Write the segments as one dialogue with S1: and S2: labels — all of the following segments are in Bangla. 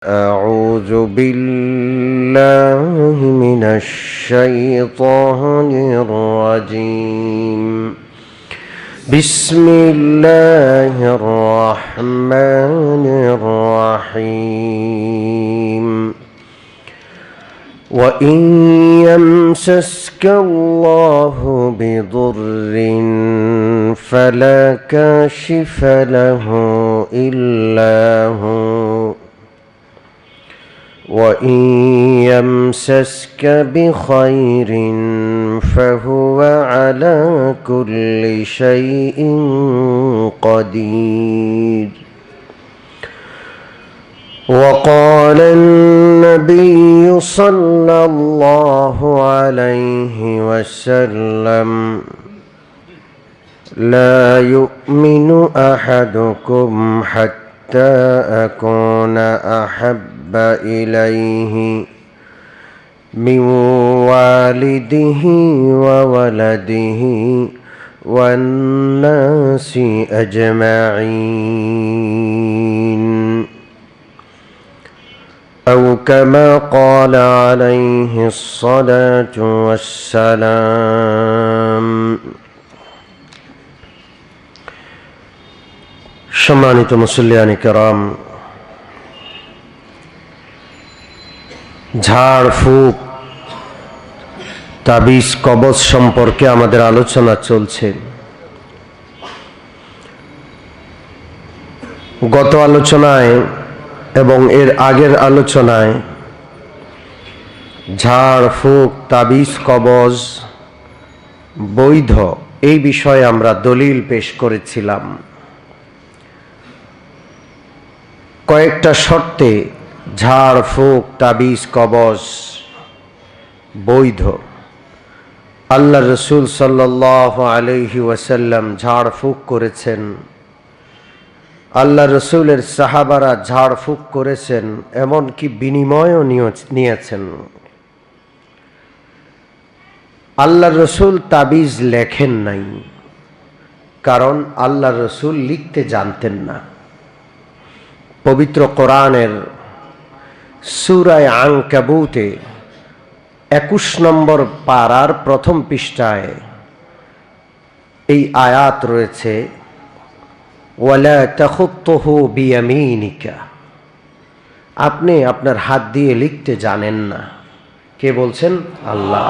S1: أعوذ بالله من الشيطان الرجيم. بسم الله الرحمن الرحيم. وإن يمسسك الله بضر فلا كاشف له إلا هو وإن يمسسك بخير فهو على كل شيء قدير. وقال النبي صلى الله عليه وسلم: لا يؤمن أحدكم حتى أكون أحب إليه من والده وولده والناس أجمعين، أو كما قال عليه الصلاة والسلام। সম্মানিত মুসল্লিয়ান কিরাম, ঝাড়ফুঁক তাবিজ কবজ সম্পর্কে আমাদের আলোচনা চলছে। গত আলোচনায় এবং এর আগের আলোচনায় ঝাড়ফুঁক তাবিজ কবজ বৈধ এই বিষয়ে আমরা দলিল পেশ করেছিলাম। কয়েকটা শর্তে ঝাড়ফুঁক তাবিজ কবজ বৈধ। আল্লাহ রসুল সাল্লাল্লাহু আলাইহি ওয়াসাল্লাম ঝাড়ফুঁক করেছেন, আল্লাহ রসুলের সাহাবারা ঝাড়ফুঁক করেছেন, এমনকি বিনিময়ও নিয়েছেন। আল্লাহ রসুল তাবিজ লেখেন নাই, কারণ আল্লাহ রসুল লিখতে জানতেন না। পবিত্র কোরআনের সূরা আনকাবুতে 21 নম্বর পারার প্রথম পৃষ্ঠায় এই আয়াত রয়েছে, ওয়ালা তাখুত্তুহু বিয়ামিনিকা, আপনি আপনার হাত দিয়ে লিখতে জানেন না। কে বলছেন? আল্লাহ।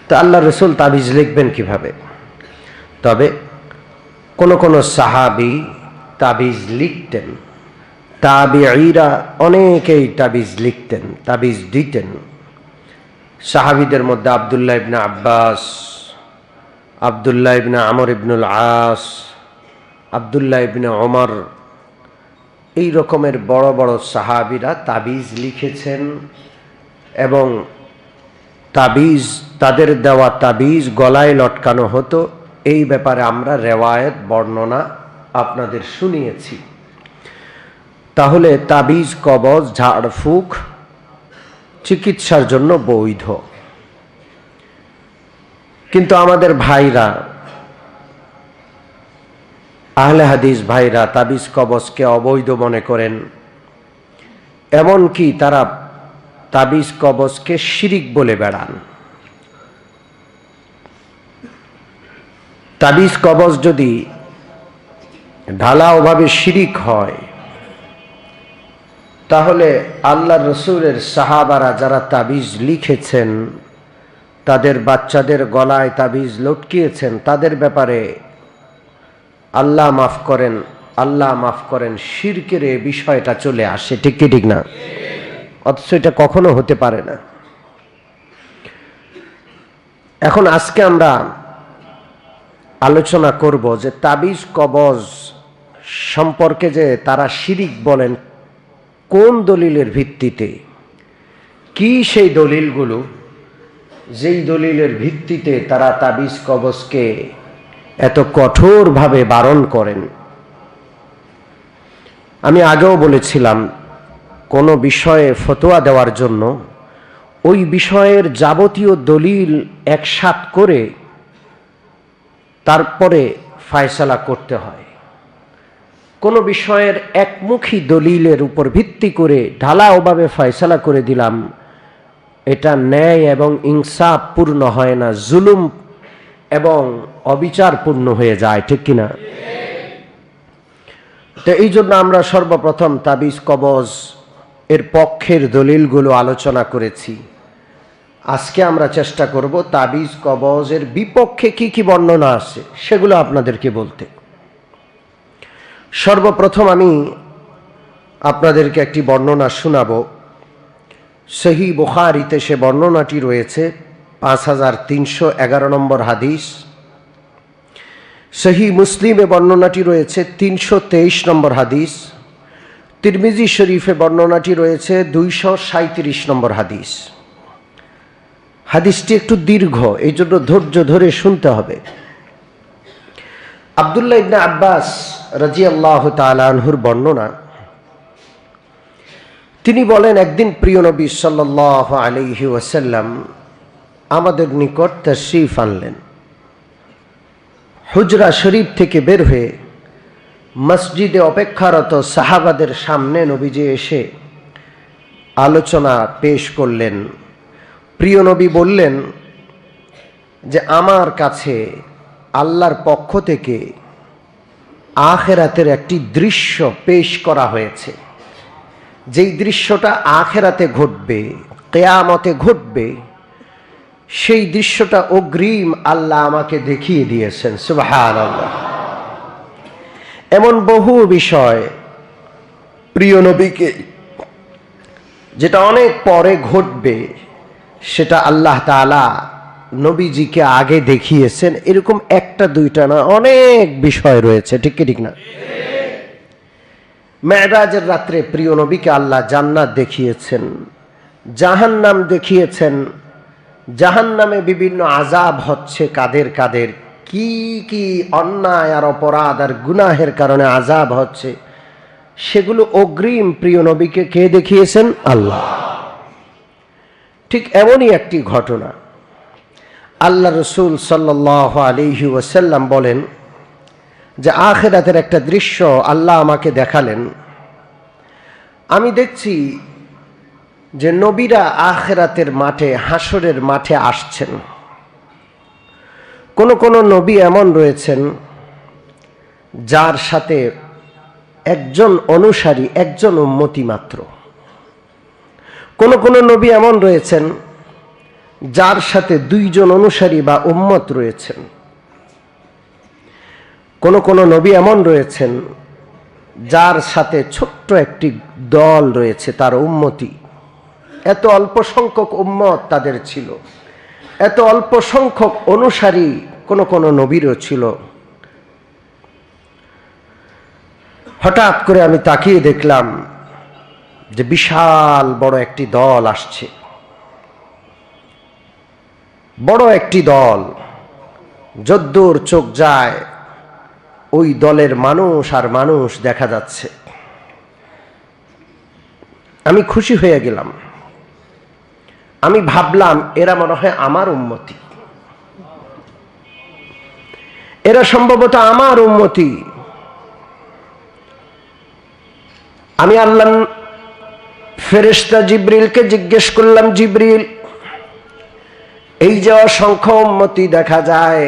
S1: তো আল্লাহ রসুল তাবিজ লিখবেন কিভাবে? তবে কোন কোন সাহাবী তাবিজ লিখতেন, তাবিঈরা অনেকেই তাবিজ লিখতেন, তাবিজ দিতেন। সাহাবীদের মধ্যে আব্দুল্লাহ ইবনে আব্বাস, আব্দুল্লাহ ইবনে আমর ইবনুল আস, আব্দুল্লাহ ইবনে ওমর, এই রকমের বড় বড় সাহাবীরা তাবিজ লিখেছেন এবং তাবিজ, তাদের দেওয়া তাবিজ গলায় লটকানো হতো। এই ব্যাপারে আমরা রেওয়ায়েত বর্ণনা আপনাদের শুনিয়েছি। তাহলে তাবিজ কবজ ঝাড়ফুঁক চিকিৎসার জন্য বৈধ। কিন্তু আমাদের ভাইরা, আহলে হাদিস ভাইরা তাবিজ কবজকে অবৈধ মনে করেন, এমনকি তারা তাবিজ কবজকে শিরিক বলে বেড়ান। তাবিজ কবজ যদি ঢালাওভাবে শিরিক হয়, তাহলে আল্লাহ রসুলের সাহাবারা যারা তাবিজ লিখেছেন, তাদের বাচ্চাদের গলায় তাবিজ লটকিয়েছেন, তাদের ব্যাপারে আল্লাহ মাফ করেন, আল্লাহ মাফ করেন, শিরকের এই বিষয়টা চলে আসে। ঠিক কি ঠিক না? অথচ এটা কখনো হতে পারে না। এখন আজকে আমরা আলোচনা করব যে তাবিজ কবজ সম্পর্কে যে তারা শিরিক বলেন, কোন দলিলের ভিত্তিতে, কি সেই দলিলগুলো যেই দলিলের ভিত্তিতে তারা তাবিজ কবজকে এত কঠোরভাবে বারণ করেন। আমি আগেও বলেছিলাম, কোনো বিষয়ে ফতোয়া দেওয়ার জন্য ওই বিষয়ের যাবতীয় দলিল একসাথ করে তারপরে ফায়সালা করতে হয়। কোনো বিষয়ের একমুখী দলিলের উপর ভিত্তি করে ঢালাওভাবে ফয়সালা করে দিলাম, এটা ন্যায় এবং ইনসাফ পূর্ণ হয় না, জুলুম এবং অবিচারপূর্ণ হয়ে যায়, ঠিক কিনা? তো এই জন্য আমরা সর্বপ্রথম তাবিজ কবজ এর পক্ষের দলিলগুলো আলোচনা করেছি। আজকে আমরা চেষ্টা করব তাবিজ কবজের বিপক্ষে কি কি বর্ণনা আছে সেগুলো আপনাদেরকে বলতে। সর্বপ্রথম আমি আপনাদেরকে একটি বর্ণনা শোনাব। সহিহ বুখারীতে সে বর্ণনাটি রয়েছে 5311 নম্বর হাদিস। সহিহ মুসলিমে বর্ণনাটি রয়েছে 323 নম্বর হাদিস। তিরমিজি শরীফে বর্ণনাটি রয়েছে 237 নম্বর হাদিস। হাদিসটি একটু দীর্ঘ, এই জন্য ধৈর্য ধরে শুনতে হবে। আব্দুল্লাহ ইবনে আব্বাস রাদিয়াল্লাহু তাআলা আনহুর বর্ণনা, তিনি বলেন, একদিন প্রিয় নবী সাল্লাল্লাহু আলাইহি ওয়াসাল্লাম আমাদের নিকট তাশরীফ আনলেন। হুজরা শরীফ থেকে বের হয়ে মসজিদে অপেক্ষারত সাহাবাদের সামনে নবীজি এসে আলোচনা পেশ করলেন। প্রিয় নবী বললেন যে আমার কাছে আল্লাহর পক্ষ থেকে আখিরাতের একটি দৃশ্য পেশ করা হয়েছে। যেই দৃশ্যটা আখিরাতে ঘটবে, কিয়ামতে ঘটবে, সেই দৃশ্যটা অগ্রিম আল্লাহ আমাকে দেখিয়ে দিয়েছেন। সুবহানাল্লাহ। এমন বহু বিষয় প্রিয় নবীকে, যেটা অনেক পরে ঘটবে, সেটা আল্লাহ তাআলা নবীজিকে আগে দেখিয়েছেন। এরকম একটা দুইটা না, অনেক বিষয় রয়েছে, ঠিক কি ঠিক না? মেরাজের রাত্রে প্রিয় নবীকে আল্লাহ জান্নাত দেখিয়েছেন, জাহান্নাম দেখিয়েছেন, জাহান্নামে বিভিন্ন আযাব হচ্ছে, কাদের কাদের কি কি অন্যায় আর অপরাধ আর গুনাহের কারণে আযাব হচ্ছে, সেগুলো অগ্রিম প্রিয় নবীকে কে দেখিয়েছেন? আল্লাহ। ঠিক এমনই একটি ঘটনা আল্লাহ রসুল সাল্লাল্লাহু আলাইহি ওয়াসাল্লাম বলেন যে আখিরাতের একটা দৃশ্য আল্লাহ আমাকে দেখালেন। আমি দেখছি যে নবীরা আখিরাতের মাঠে, হাসরের মাঠে আসছেন। কোন কোন নবী এমন রয়েছেন যার সাথে একজন অনুসারী, একজন উম্মতি মাত্র। কোন কোন নবী এমন রয়েছেন যার সাথে দুইজন অনুসারী বা উম্মত রয়েছেন। কোন কোন নবী এমন রয়েছেন যার সাথে ছোট্ট একটি দল রয়েছে, তার উম্মতি। এত অল্প সংখ্যক উম্মত তাদের ছিল, এত অল্প সংখ্যক অনুসারী কোন কোন নবীরও ছিল। হঠাৎ করে আমি তাকিয়ে দেখলাম যে বিশাল বড় একটি দল আসছে, বড় একটি দল। যদ্দূর চোখ যায় ওই দলের মানুষ আর মানুষ দেখা যাচ্ছে। আমি খুশি হয়ে গেলাম। আমি ভাবলাম এরা মনে হয় আমার উম্মতি, এরা সম্ভবত আমার উম্মতি। আমি আল্লাহ ফেরেশতা জিবরিলকে জিজ্ঞেস করলাম, জিবরিল, এই যে অসংখ্য উম্মতি দেখা যায়,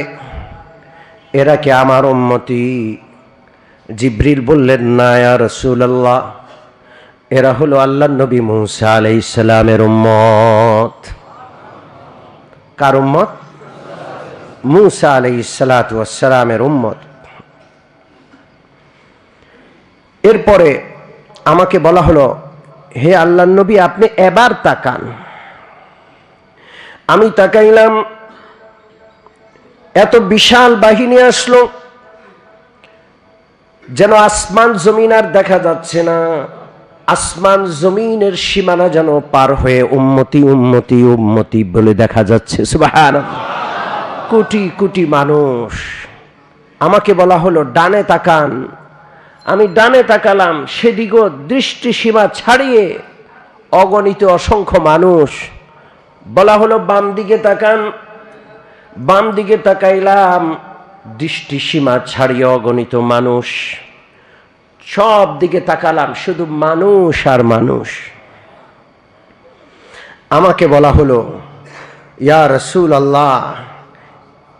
S1: এরা কি আমার উম্মতি? জিবরিল বললেন, না ইয়া রাসূলুল্লাহ, এরা হলো আল্লাহর নবী মূসা আলাইহিস সালামের উম্মত। কার উম্মত? মূসা আলাইহিস সালাতু ওয়াস সালামের উম্মত। এরপরে আমাকে বলা হলো, হে আল্লাহর নবী, আপনি এবার তাকান। আমি তাকাইলাম, এত বিশাল বাহিনী আসলো, যেন আসমান জমিন আর দেখা যাচ্ছে না। আসমান জমিনের সীমানা যেন পার হয়ে উম্মতি উম্মতি উম্মতি বলে দেখা যাচ্ছে। সুবহানাল্লাহ। কোটি কোটি মানুষ। আমাকে বলা হলো ডানে তাকান। আমি ডানে তাকালাম, সেদিকেও দৃষ্টি সীমা ছাড়িয়ে অগণিত অসংখ্য মানুষ। বলা হলো বাম দিকে তাকান। বাম দিকে তাকাইলাম, দৃষ্টি সীমা ছাড়িয়ে অগণিত মানুষ। সব দিকে তাকালাম, শুধু মানুষ আর মানুষ। আমাকে বলা হলো, ইয়া রাসূলুল্লাহ,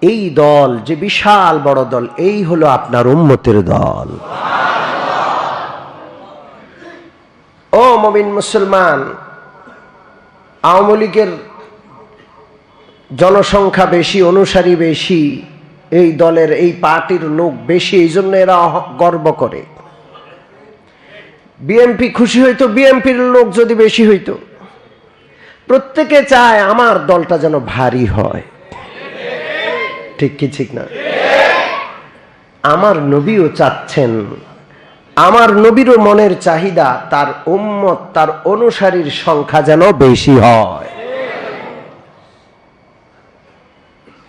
S1: এই দল যে বিশাল বড় দল, এই হলো আপনার উম্মতের দল। ও মুমিন মুসলমান, আওয়ামী লীগের জনসংখ্যা বেশি, অনুসারী বেশি, এই দলের এই পার্টির লোক বেশি, এই জন্য এরা গর্ব করে। বিএনপি খুশি হইতো বিএনপির লোক যদি বেশি হইতো। প্রত্যেকে চায় আমার দলটা যেন ভারী হয়, ঠিক কি ঠিক না? আমার নবীও চাচ্ছেন, আমার নবীরও মনের চাহিদা তার উম্মত, তার অনুসারীর সংখ্যা যেন বেশি হয়।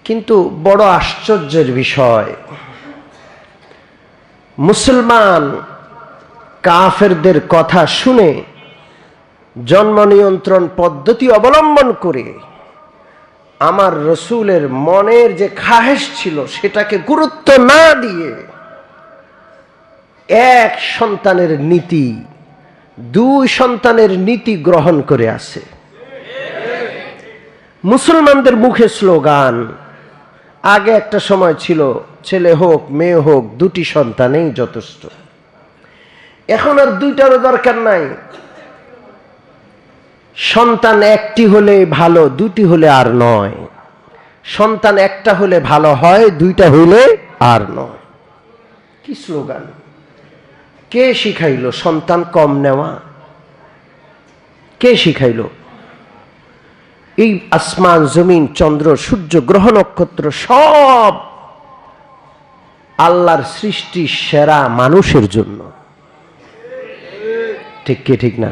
S1: কিন্তু বড় আশ্চর্যের বিষয়, মুসলমান কাফেরদের কথা শুনে জন্ম নিয়ন্ত্রণ পদ্ধতি অবলম্বন করে আমার রসুলের মনের যে খাহেশ ছিল সেটাকে গুরুত্ব না দিয়ে এক সন্তানের নীতি, দুই সন্তানের নীতি গ্রহণ করে আছে। মুসলমানদের মুখে স্লোগান, আগে একটা সময় ছিল ছেলে হোক মেয়ে হোক দুটি সন্তানেই যথেষ্ট। এখন আর দুইটারও দরকার নাই, সন্তান একটি হলে ভালো, দুটি হলে আর নয়। সন্তান একটা হলে ভালো হয়, দুইটা হলে আর নয়। কি স্লোগান! কে শিখাইল সন্তান কম নেওয়া? কে শিখাইল? এই আসমান জমিন চন্দ্র সূর্য গ্রহ নক্ষত্র সব আল্লাহর সৃষ্টি সেরা মানুষের জন্য, ঠিক কি ঠিক না?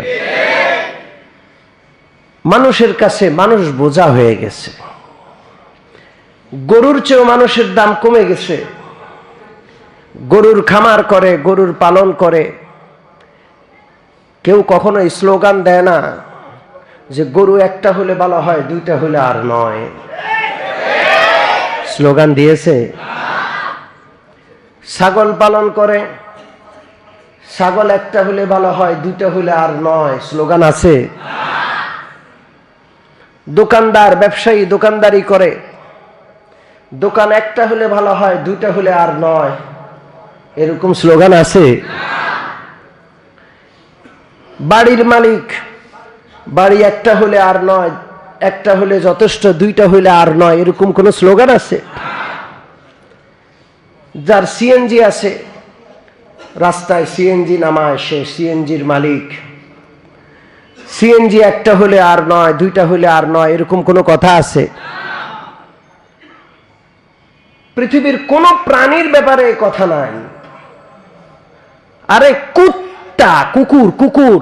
S1: মানুষের কাছে মানুষ বোঝা হয়ে গেছে। গরুর চেয়েও মানুষের দাম কমে গেছে। গরুর খামার করে, গরুর পালন করে। কেউ কখনো স্লোগান দেয় না যে গরু একটা হলে ভালো হয়, দুইটা হলে আর নয়। স্লোগান দিয়েছে? ছাগল পালন করে, ছাগল একটা হলে ভালো হয়, দুইটা হলে আর নয়। স্লোগান আছে? দোকানদার ব্যবসায়ী দোকানদারি করে, দোকান একটা হলে ভালো হয়, দুইটা হলে আর নয়। এরকম স্লোগান আছে? বাড়ির মালিক, বাড়ি একটা হলে আর নয়, একটা হলে যথেষ্ট, দুইটা হলে আর নয়, এরকম কোন স্লোগান আছে? যার সিএনজি আছে, রাস্তায় সিএনজি নামায়, সে সিএনজির মালিক। সিএনজি একটা হলে আর নয়, দুইটা হলে আর নয়, এরকম কোনো কথা আছে? পৃথিবীর কোন প্রাণীর ব্যাপারে কথা নাই। আরে কুত্তা, কুকুর, কুকুর,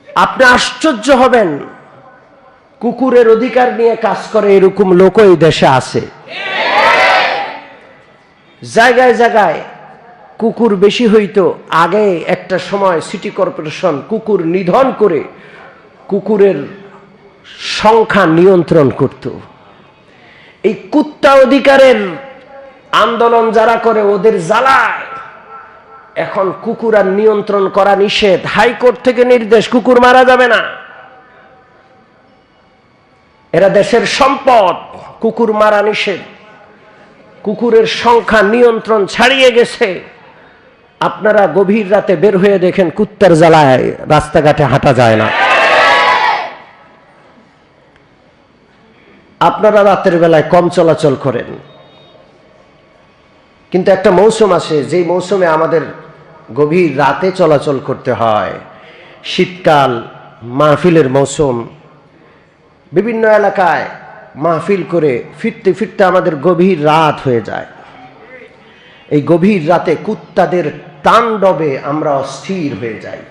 S1: আপনি আশ্চর্য হবেন, কুকুরের অধিকার নিয়ে কাজ করে এরকম লোক এই দেশে আছে। জায়গায় জায়গায় কুকুর বেশি হইতো। আগে একটা সময় সিটি কর্পোরেশন কুকুর নিধন করে কুকুরের সংখ্যা নিয়ন্ত্রণ করত। এই কুত্তা অধিকারের আন্দোলন যারা করে ওদের জ্বালায় এখন কুকুর আর নিয়ন্ত্রণ করা নিষেধ। হাইকোর্ট থেকে নির্দেশ, কুকুর মারা যাবে না। এরা দেশের সম্পদ, কুকুর মারা নিষেধ। কুকুরের সংখ্যা নিয়ন্ত্রণ ছাড়িয়ে গেছে। আপনারা গভীর রাতে বের হয়ে দেখেন কুত্তার জ্বালায় রাস্তাঘাটে হাঁটা যায় না। আপনারা রাতের বেলায় কম চলাচল করেন, কিন্তু একটা মৌসুম আসে যেই মৌসুমে আমাদের গভীর রাতে চলাচল করতে হয়। শীতকাল, মাহফিলের মৌসুম। বিভিন্ন এলাকায় মাহফিল করে ফিরতে ফিরতে আমাদের গভীর রাত হয়ে যায়। এই গভীর রাতে কুত্তাদের তাণ্ডবে আমরা অস্থির হয়ে যাই।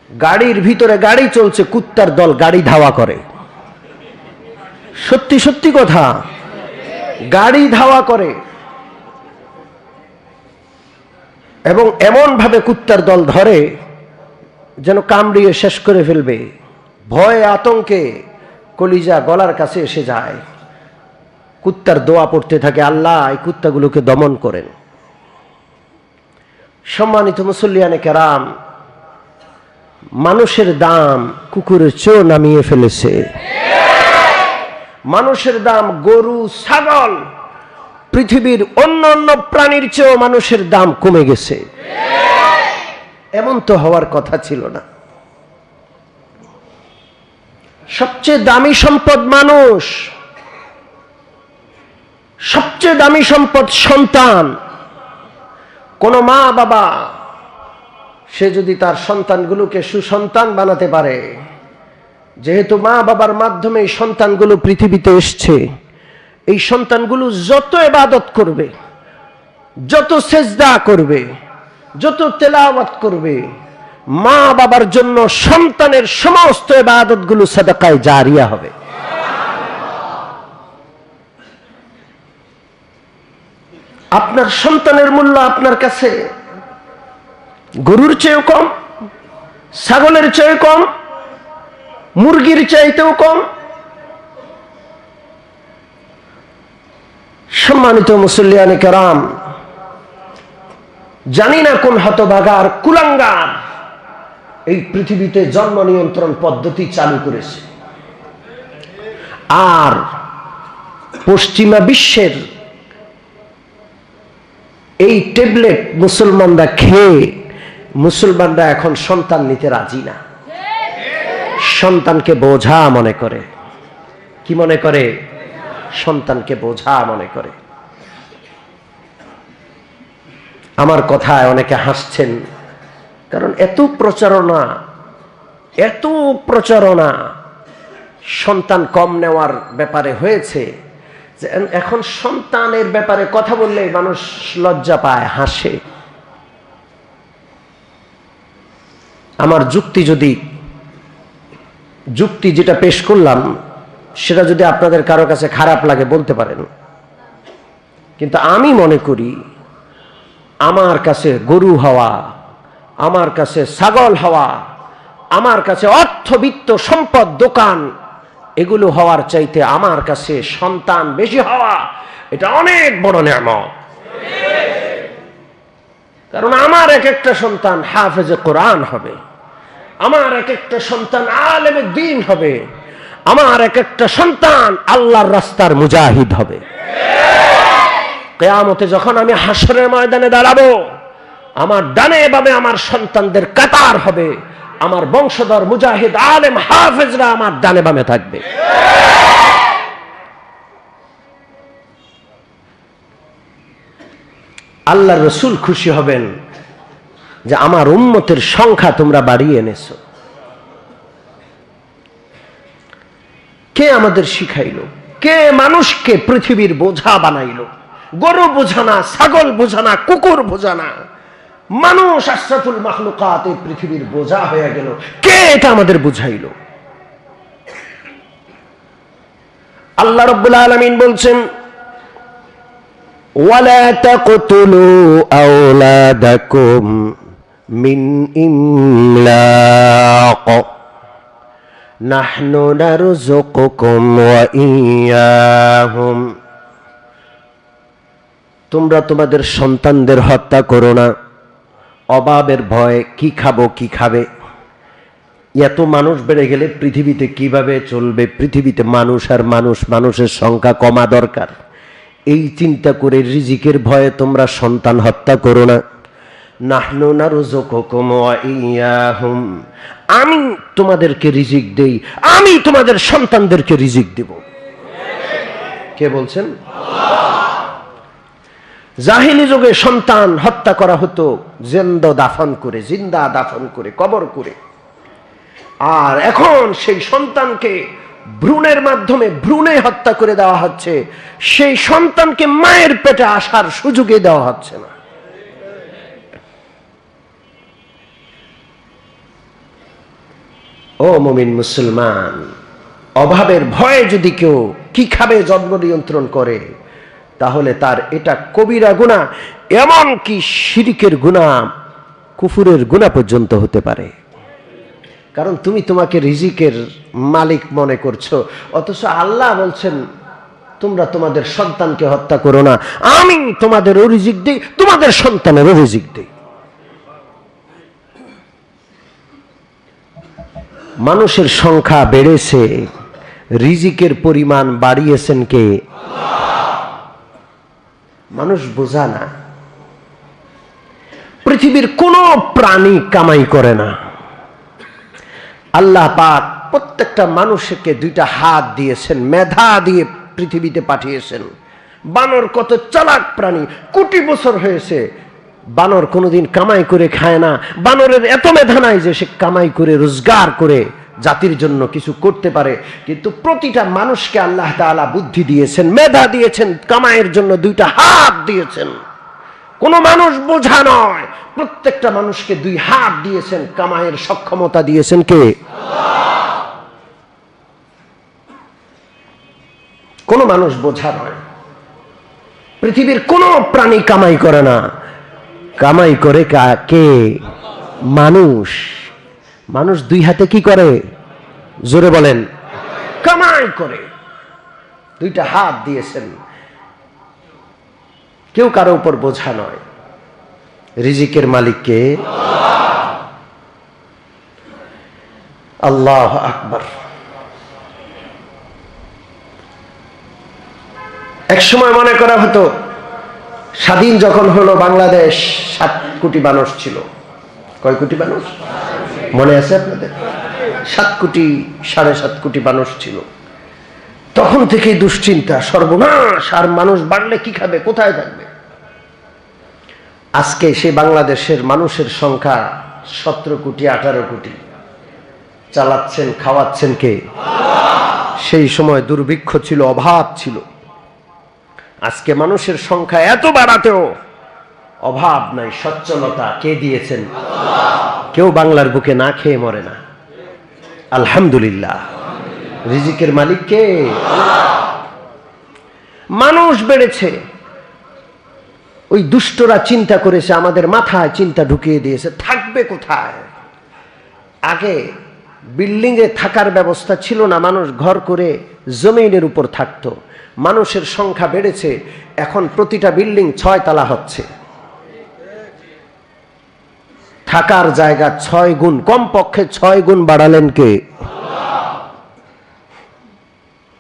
S1: গাড়ির ভিতরে গাড়ি চলছে, কুত্তার দল গাড়ি ধাওয়া করে। সত্যি সত্যি কথা, গাড়ি ধাওয়া করে এবং এমন ভাবে কুত্তার দল ধরে যেন কামড়িয়ে শেষ করে ফেলবে। ভয়ে আতঙ্কে কলিজা গলার কাছে এসে যায়। কুত্তার দোয়া পড়তে থাকে, আল্লাহ এই কুত্তাগুলোকে দমন করেন। সম্মানিত মুসল্লিয়ানে কেরাম, মানুষের দাম কুকুরের চেয়েও নামিয়ে ফেলেছে। মানুষের দাম গরু, ছাগল, পৃথিবীর অন্য অন্য প্রাণীর চেয়েও মানুষের দাম কমে গেছে। এমন তো হওয়ার কথা ছিল না। সবচেয়ে দামি সম্পদ মানুষ, সবচেয়ে দামি সম্পদ সন্তান। কোন মা বাবা সে যদি তার সন্তানগুলোকে সুসন্তান বানাতে পারে, যেহেতু মা বাবার মাধ্যমে এই সন্তানগুলো পৃথিবীতে এসছে, এই সন্তানগুলো যত ইবাদত করবে, যত সেজদা করবে, যত তেলাওয়াত করবে, মা বাবার জন্য সন্তানের সমস্ত ইবাদতগুলো সাদাকায়ে জারিয়া হবে। আপনার সন্তানের মূল্য আপনার কাছে গরুর চেয়েও কম, ছাগলের চেয়ে কম, মুরগির চাইতেও কম। সম্মানিত মুসল্লিয়ানে কেরাম, জানি না কোন হতভাগার কুলাঙ্গার এই পৃথিবীতে জন্ম নিয়ন্ত্রণ পদ্ধতি চালু করেছে। আর পশ্চিমা বিশ্বের এই ট্যাবলেট মুসলমানরা খেয়ে মুসলমানরা এখন সন্তান নিতে রাজি না। সন্তানকে বোঝা মনে করে। কি মনে করে? সন্তানকে বোঝা মনে করে। আমার কথায় অনেকে হাসছেন, কারণ এত প্রচারণা সন্তান কম নেওয়ার ব্যাপারে হয়েছে যে এখন সন্তানের ব্যাপারে কথা বললে মানুষ লজ্জা পায়, হাসে। আমার যুক্তি যেটা পেশ করলাম সেটা যদি আপনাদের কারো কাছে খারাপ লাগে বলতে পারেন, কিন্তু আমি মনে করি আমার কাছে গরু হওয়া, আমার কাছে ছাগল হওয়া, আমার কাছে অর্থবিত্ত সম্পদ, দোকান, এগুলো হওয়ার চাইতে আমার কাছে সন্তান বেশি হওয়া এটা অনেক বড় নেয়ামত। কারণ আমার এক একটা সন্তান হাফেজে কোরআন হবে, আমার এক একটা সন্তান আলেমে দ্বীন হবে, আমার এক একটা সন্তান আল্লাহর রাস্তার মুজাহিদ হবে। কিয়ামতে যখন আমি হাসরের ময়দানে দাঁড়াবো, আমার ডানে বামে আমার সন্তানদের কাতার হবে, আমার বংশধর মুজাহিদ আলেম হাফেজরা আমার ডানে বামে থাকবে। আল্লাহর রাসূল খুশি হবেন যে আমার উম্মতের সংখ্যা তোমরা বাড়িয়ে এনেছো। কে আমাদের শিখাইলো? কে মানুষকে পৃথিবীর বোঝা বানাইলো? গরু বোঝা না, ছাগল বোঝা না, কুকুর বোঝা না, মানুষ আশরাফুল মাখলুকাত এই পৃথিবীর বোঝা হয়ে গেল। কে এটা আমাদের বুঝাইলো? আল্লাহ রাব্বুল আলামিন বলছেন, ওয়ালা তাকতুলু আওলাদাকুম মিন ইমলাক নাহনু নারযুকুকুম ওয়া ইয়্যাহুম। তোমরা তোমাদের সন্তানদের হত্যা করো না অভাবের ভয়ে। কি খাবো, কি খাবে? এত মানুষ বেড়ে গেলে পৃথিবীতে কিভাবে চলবে? পৃথিবীতে মানুষ আর মানুষের সংখ্যা কমা দরকার। এই চিন্তা করে রিজিকের ভয়ে তোমরা সন্তান হত্যা করো না। নাহনু নারযুকুকুম ওয়া ইয়্যাহুম, আমি তোমাদেরকে রিজিক দেই, আমি তোমাদের সন্তানদেরকে রিজিক দেব। কে বলছেন? জাহিলি যুগে সন্তান হত্যা করা হতো জিন্দা দাফন করে, কবর করে। আর এখন সেই সন্তানকে ভ্রূণের মাধ্যমে ভ্রূণে হত্যা করে দেওয়া হচ্ছে। সেই সন্তানকে মায়ের পেটে আসার সুযোগে দেওয়া হচ্ছে না। ও মুমিন মুসলমান, অভাবের ভয়ে যদি কেউ কি খাবে জন্ম নিয়ন্ত্রণ করে, তাহলে তার এটা কবিরা গুনাহ, এমন কি শিরকের গুনাহ, কুফুরের গুনাহ পর্যন্ত হতে পারে। কারণ তুমি তোমাকে রিজিকের মালিক মনে করছো, অথচ আল্লাহ বলছেন তোমরা তোমাদের সন্তানকে হত্যা করো না, আমি তোমাদেরও রিজিক দিই, তোমাদের সন্তানেরও রিজিক দিই। মানুষের সংখ্যা বেড়েছে, রিজিকের পরিমাণ বাড়িয়েছেন কে? মানুষ বোঝা না। পৃথিবীর কোনো প্রাণী কামাই করে না। আল্লাহ পাক প্রত্যেকটা মানুষকে দুইটা হাত দিয়েছেন, মেধা দিয়ে পৃথিবীতে পাঠিয়েছেন। বানর কত চালাক প্রাণী, কোটি বছর হয়েছে, বানর কোনোদিন কামাই করে খায় না। বানরের এত মেধা নাই যে সে কামাই করে রোজগার করে জাতির জন্য কিছু করতে পারে। কিন্তু প্রতিটা মানুষকে আল্লাহ তাআলা বুদ্ধি দিয়েছেন, মেধা দিয়েছেন, কামাইয়ের জন্য দুইটা হাত দিয়েছেন। কোন মানুষ বোঝা নয়, প্রত্যেকটা মানুষকে দুই হাত দিয়েছেন, কামাইয়ের সক্ষমতা দিয়েছেন কে? কোন মানুষ বোঝা নয়। পৃথিবীর কোন প্রাণী কামাই করে না, কামাই করে কে? মানুষ। মানুষ দুই হাতে কি করে? জোরে বলেন, কামাই করে। দুইটা হাত দিয়েছেন, কেউ কারো উপর বোঝা নয়। রিজিকের মালিক কে? আল্লাহু আকবার। এক সময় মনে করা হতো, স্বাধীন যখন হলো বাংলাদেশ 7 কোটি মানুষ ছিল। কয় কোটি মানুষ মনে আছে আপনাদের? 7 কোটি, 7.5 কোটি মানুষ ছিল। তখন থেকেই দুশ্চিন্তা, সর্বনাশ, আর মানুষ বাড়লে কি খাবে, কোথায় থাকবে? আজকে সে বাংলাদেশের মানুষের সংখ্যা 17 কোটি, 18 কোটি। চালাচ্ছেন, খাওয়াচ্ছেন কে? সেই সময় দুর্ভিক্ষ ছিল, অভাব ছিল। আজকে মানুষের সংখ্যা এত বাড়াতেও অভাব নাই, সচ্ছলতা কে দিয়েছেন? কেউ বাংলার বুকে না খেয়ে মরে না, আলহামদুলিল্লাহ। রিজিকের মালিক কে? মানুষ বেড়েছে, ওই দুষ্টরা চিন্তা করেছে, আমাদের মাথায় চিন্তা ঢুকিয়ে দিয়েছে, থাকবে কোথায়? আগে বিল্ডিং এ থাকার ব্যবস্থা ছিল না, মানুষ ঘর করে জমিনের উপর থাকতো। মানুষের সংখ্যা বেড়েছে, এখন প্রতিটা বিল্ডিং 6 তলা হচ্ছে। থাকার জায়গা 6 গুণ, কমপক্ষে 6 গুণ বাড়ালেন কে?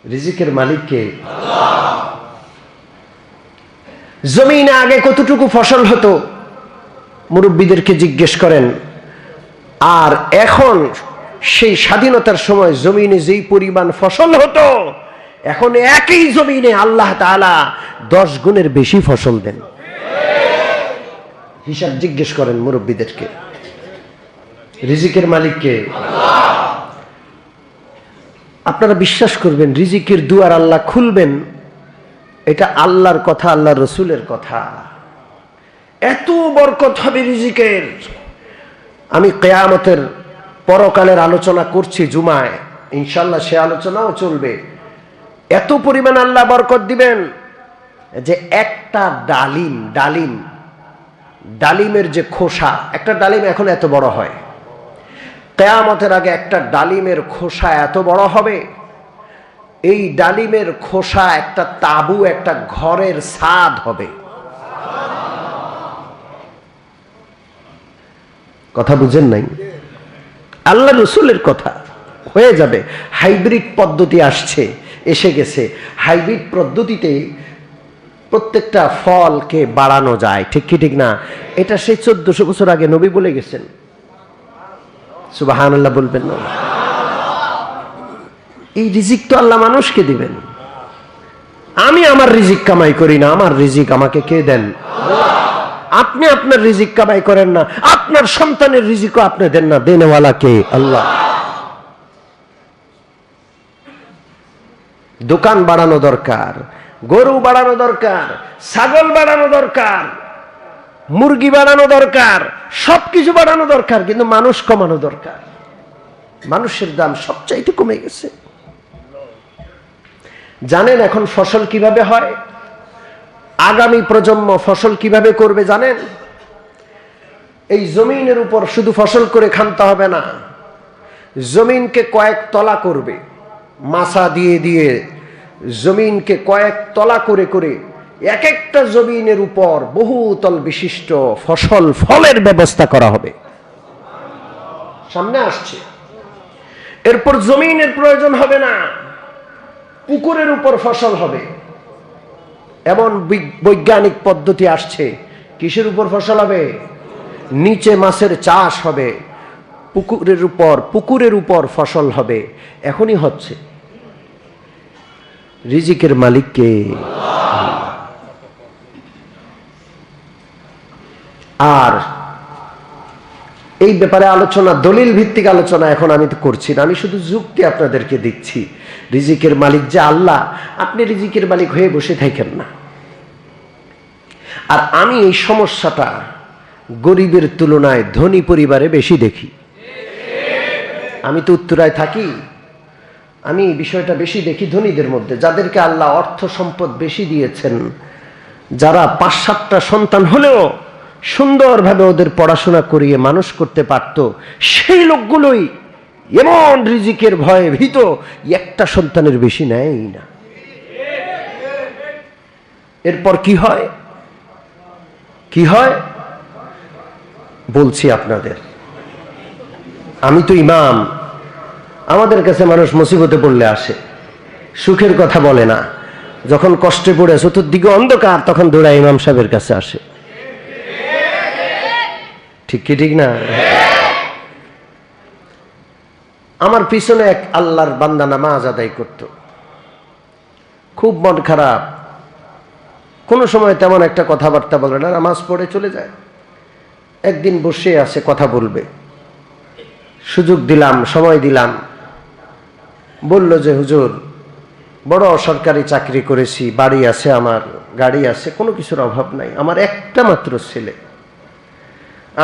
S1: রিজিকের মালিক কে? জমিনে আগে কতটুকু ফসল হতো মুরব্বীদেরকে জিজ্ঞেস করেন। আর এখন সেই স্বাধীনতার সময় জমিনে যেই পরিমাণ ফসল হতো, এখন একই জমিনে আল্লাহ তাআলা 10 গুণের বেশি ফসল দেন। হিসাব জিজ্ঞেস করেন মুরব্বীদেরকে। রিজিকের মালিক কে? আপনারা বিশ্বাস করবেন, রিজিকের দুয়ার আল্লাহ খুলবেন, এটা আল্লাহর কথা, আল্লাহর রসুলের কথা। এত বরকত হবে রিজিকের। আমি কিয়ামতের পরকালের আলোচনা করছি জুমায়, ইনশাআল্লাহ সে আলোচনাও চলবে। এত পরিমাণ আল্লাহ বরকত দিবেন যে একটা ডালিমের যে খোসা, একটা ডালিম এখন এত বড় হয়, কিয়ামতের আগে একটা ডালিমের খোসা এত বড় হবে, এই ডালিমের খোসা একটা তাবু, একটা ঘরের ছাদ হবে। কথা বুঝেন নাই? আল্লাহ রসুলের কথা। হয়ে যাবে। হাইব্রিড পদ্ধতি আসছে, এসে গেছে। হাইব্রিড পদ্ধতিতে প্রত্যেকটা ফলকে বাড়ানো যায়, ঠিক কি ঠিক না? এটা সেই 1400 বছর আগে নবী বলে গেছেন। সুবহানাল্লাহ বলবেন না? এই রিজিক তো আল্লাহ মানুষকে দিবেন। আমি আমার রিজিক কামাই করি না, আমার রিজিক আমাকে কে দেন? আপনি আপনার রিজিক কামাই করেন না, আপনার সন্তানের রিজিকও আপনি দেন না, দেনেওয়ালা কে? আল্লাহ। দোকান বাড়ানো দরকার, গরু বাড়ানো দরকার, ছাগল বাড়ানো দরকার, মুরগি বাড়ানো দরকার, সবকিছু বাড়ানো দরকার, কিন্তু মানুষ কমানো দরকার। মানুষের দাম সবচাইতে কমে গেছে। জানেন এখন ফসল কিভাবে হয়? আগামী প্রজন্ম ফসল কিভাবে করবে জানেন? এই জমিনের উপর শুধু ফসল করে খানতে হবে না, জমিনকে কয়েক তলা করবে, মাছা দিয়ে দিয়ে জমিনকে কয়েক তলা করে করে এক একটা জমিনের উপর বহুতল বিশিষ্ট ফলের ব্যবস্থা করা হবে। সামনে আসছে। এরপর জমিনের প্রয়োজন হবে না, পুকুরের উপর ফসল হবে। এমন বৈজ্ঞানিক পদ্ধতি আসছে, কিসের উপর ফসল হবে? নিচে মাছের চাষ হবে, পুকুরের উপর ফসল হবে। এখনই হচ্ছে। রিজিকের মালিক কে? আর এই ব্যাপারে আলোচনা, দলিল ভিত্তিক আলোচনা এখন আমি তো করছি না, আমি শুধু যুক্তি আপনাদেরকে দিচ্ছি। রিজিকের মালিক যে আল্লাহ, আপনি রিজিকের মালিক হয়ে বসে থাকেন না। আর আমি এই সমস্যাটা গরিবের তুলনায় ধনী পরিবারে বেশি দেখি। আমি তো উত্তরায় থাকি, আমি এই বিষয়টা বেশি দেখি ধনীদের মধ্যে, যাদেরকে আল্লাহ অর্থ সম্পদ বেশি দিয়েছেন, যারা ৫-৭টা সন্তান হলেও সুন্দরভাবে ওদের পড়াশোনা করিয়ে মানুষ করতে পারত, সেই লোকগুলোই এমন রিজিকের ভয়ে ভীত, একটা সন্তানের বেশি নেয় না। এরপর কি হয়? কি হয় বলছি আপনাদের। আমি তো ইমাম, আমাদের কাছে মানুষ মুসিবতে পড়লে আসে, সুখের কথা বলে না। যখন কষ্টে পড়ে চতুর্দিকে অন্ধকার, তখন দৌড়া ইমাম সাহেবের কাছে আসে। ঠিক কি ঠিক না? আমার পিছনে এক আল্লাহর বান্দা নামাজ আদায় করত, খুব মন খারাপ, কোনো সময় তেমন একটা কথাবার্তা বলে না, নামাজ পড়ে চলে যায়। একদিন বসে আছে, কথা বলবে, সুযোগ দিলাম, সময় দিলাম। বলল যে হুজুর, বড় সরকারি চাকরি করেছি, বাড়ি আছে আমার, গাড়ি আছে, কোনো কিছুর অভাব নাই, আমার একটা মাত্র ছেলে,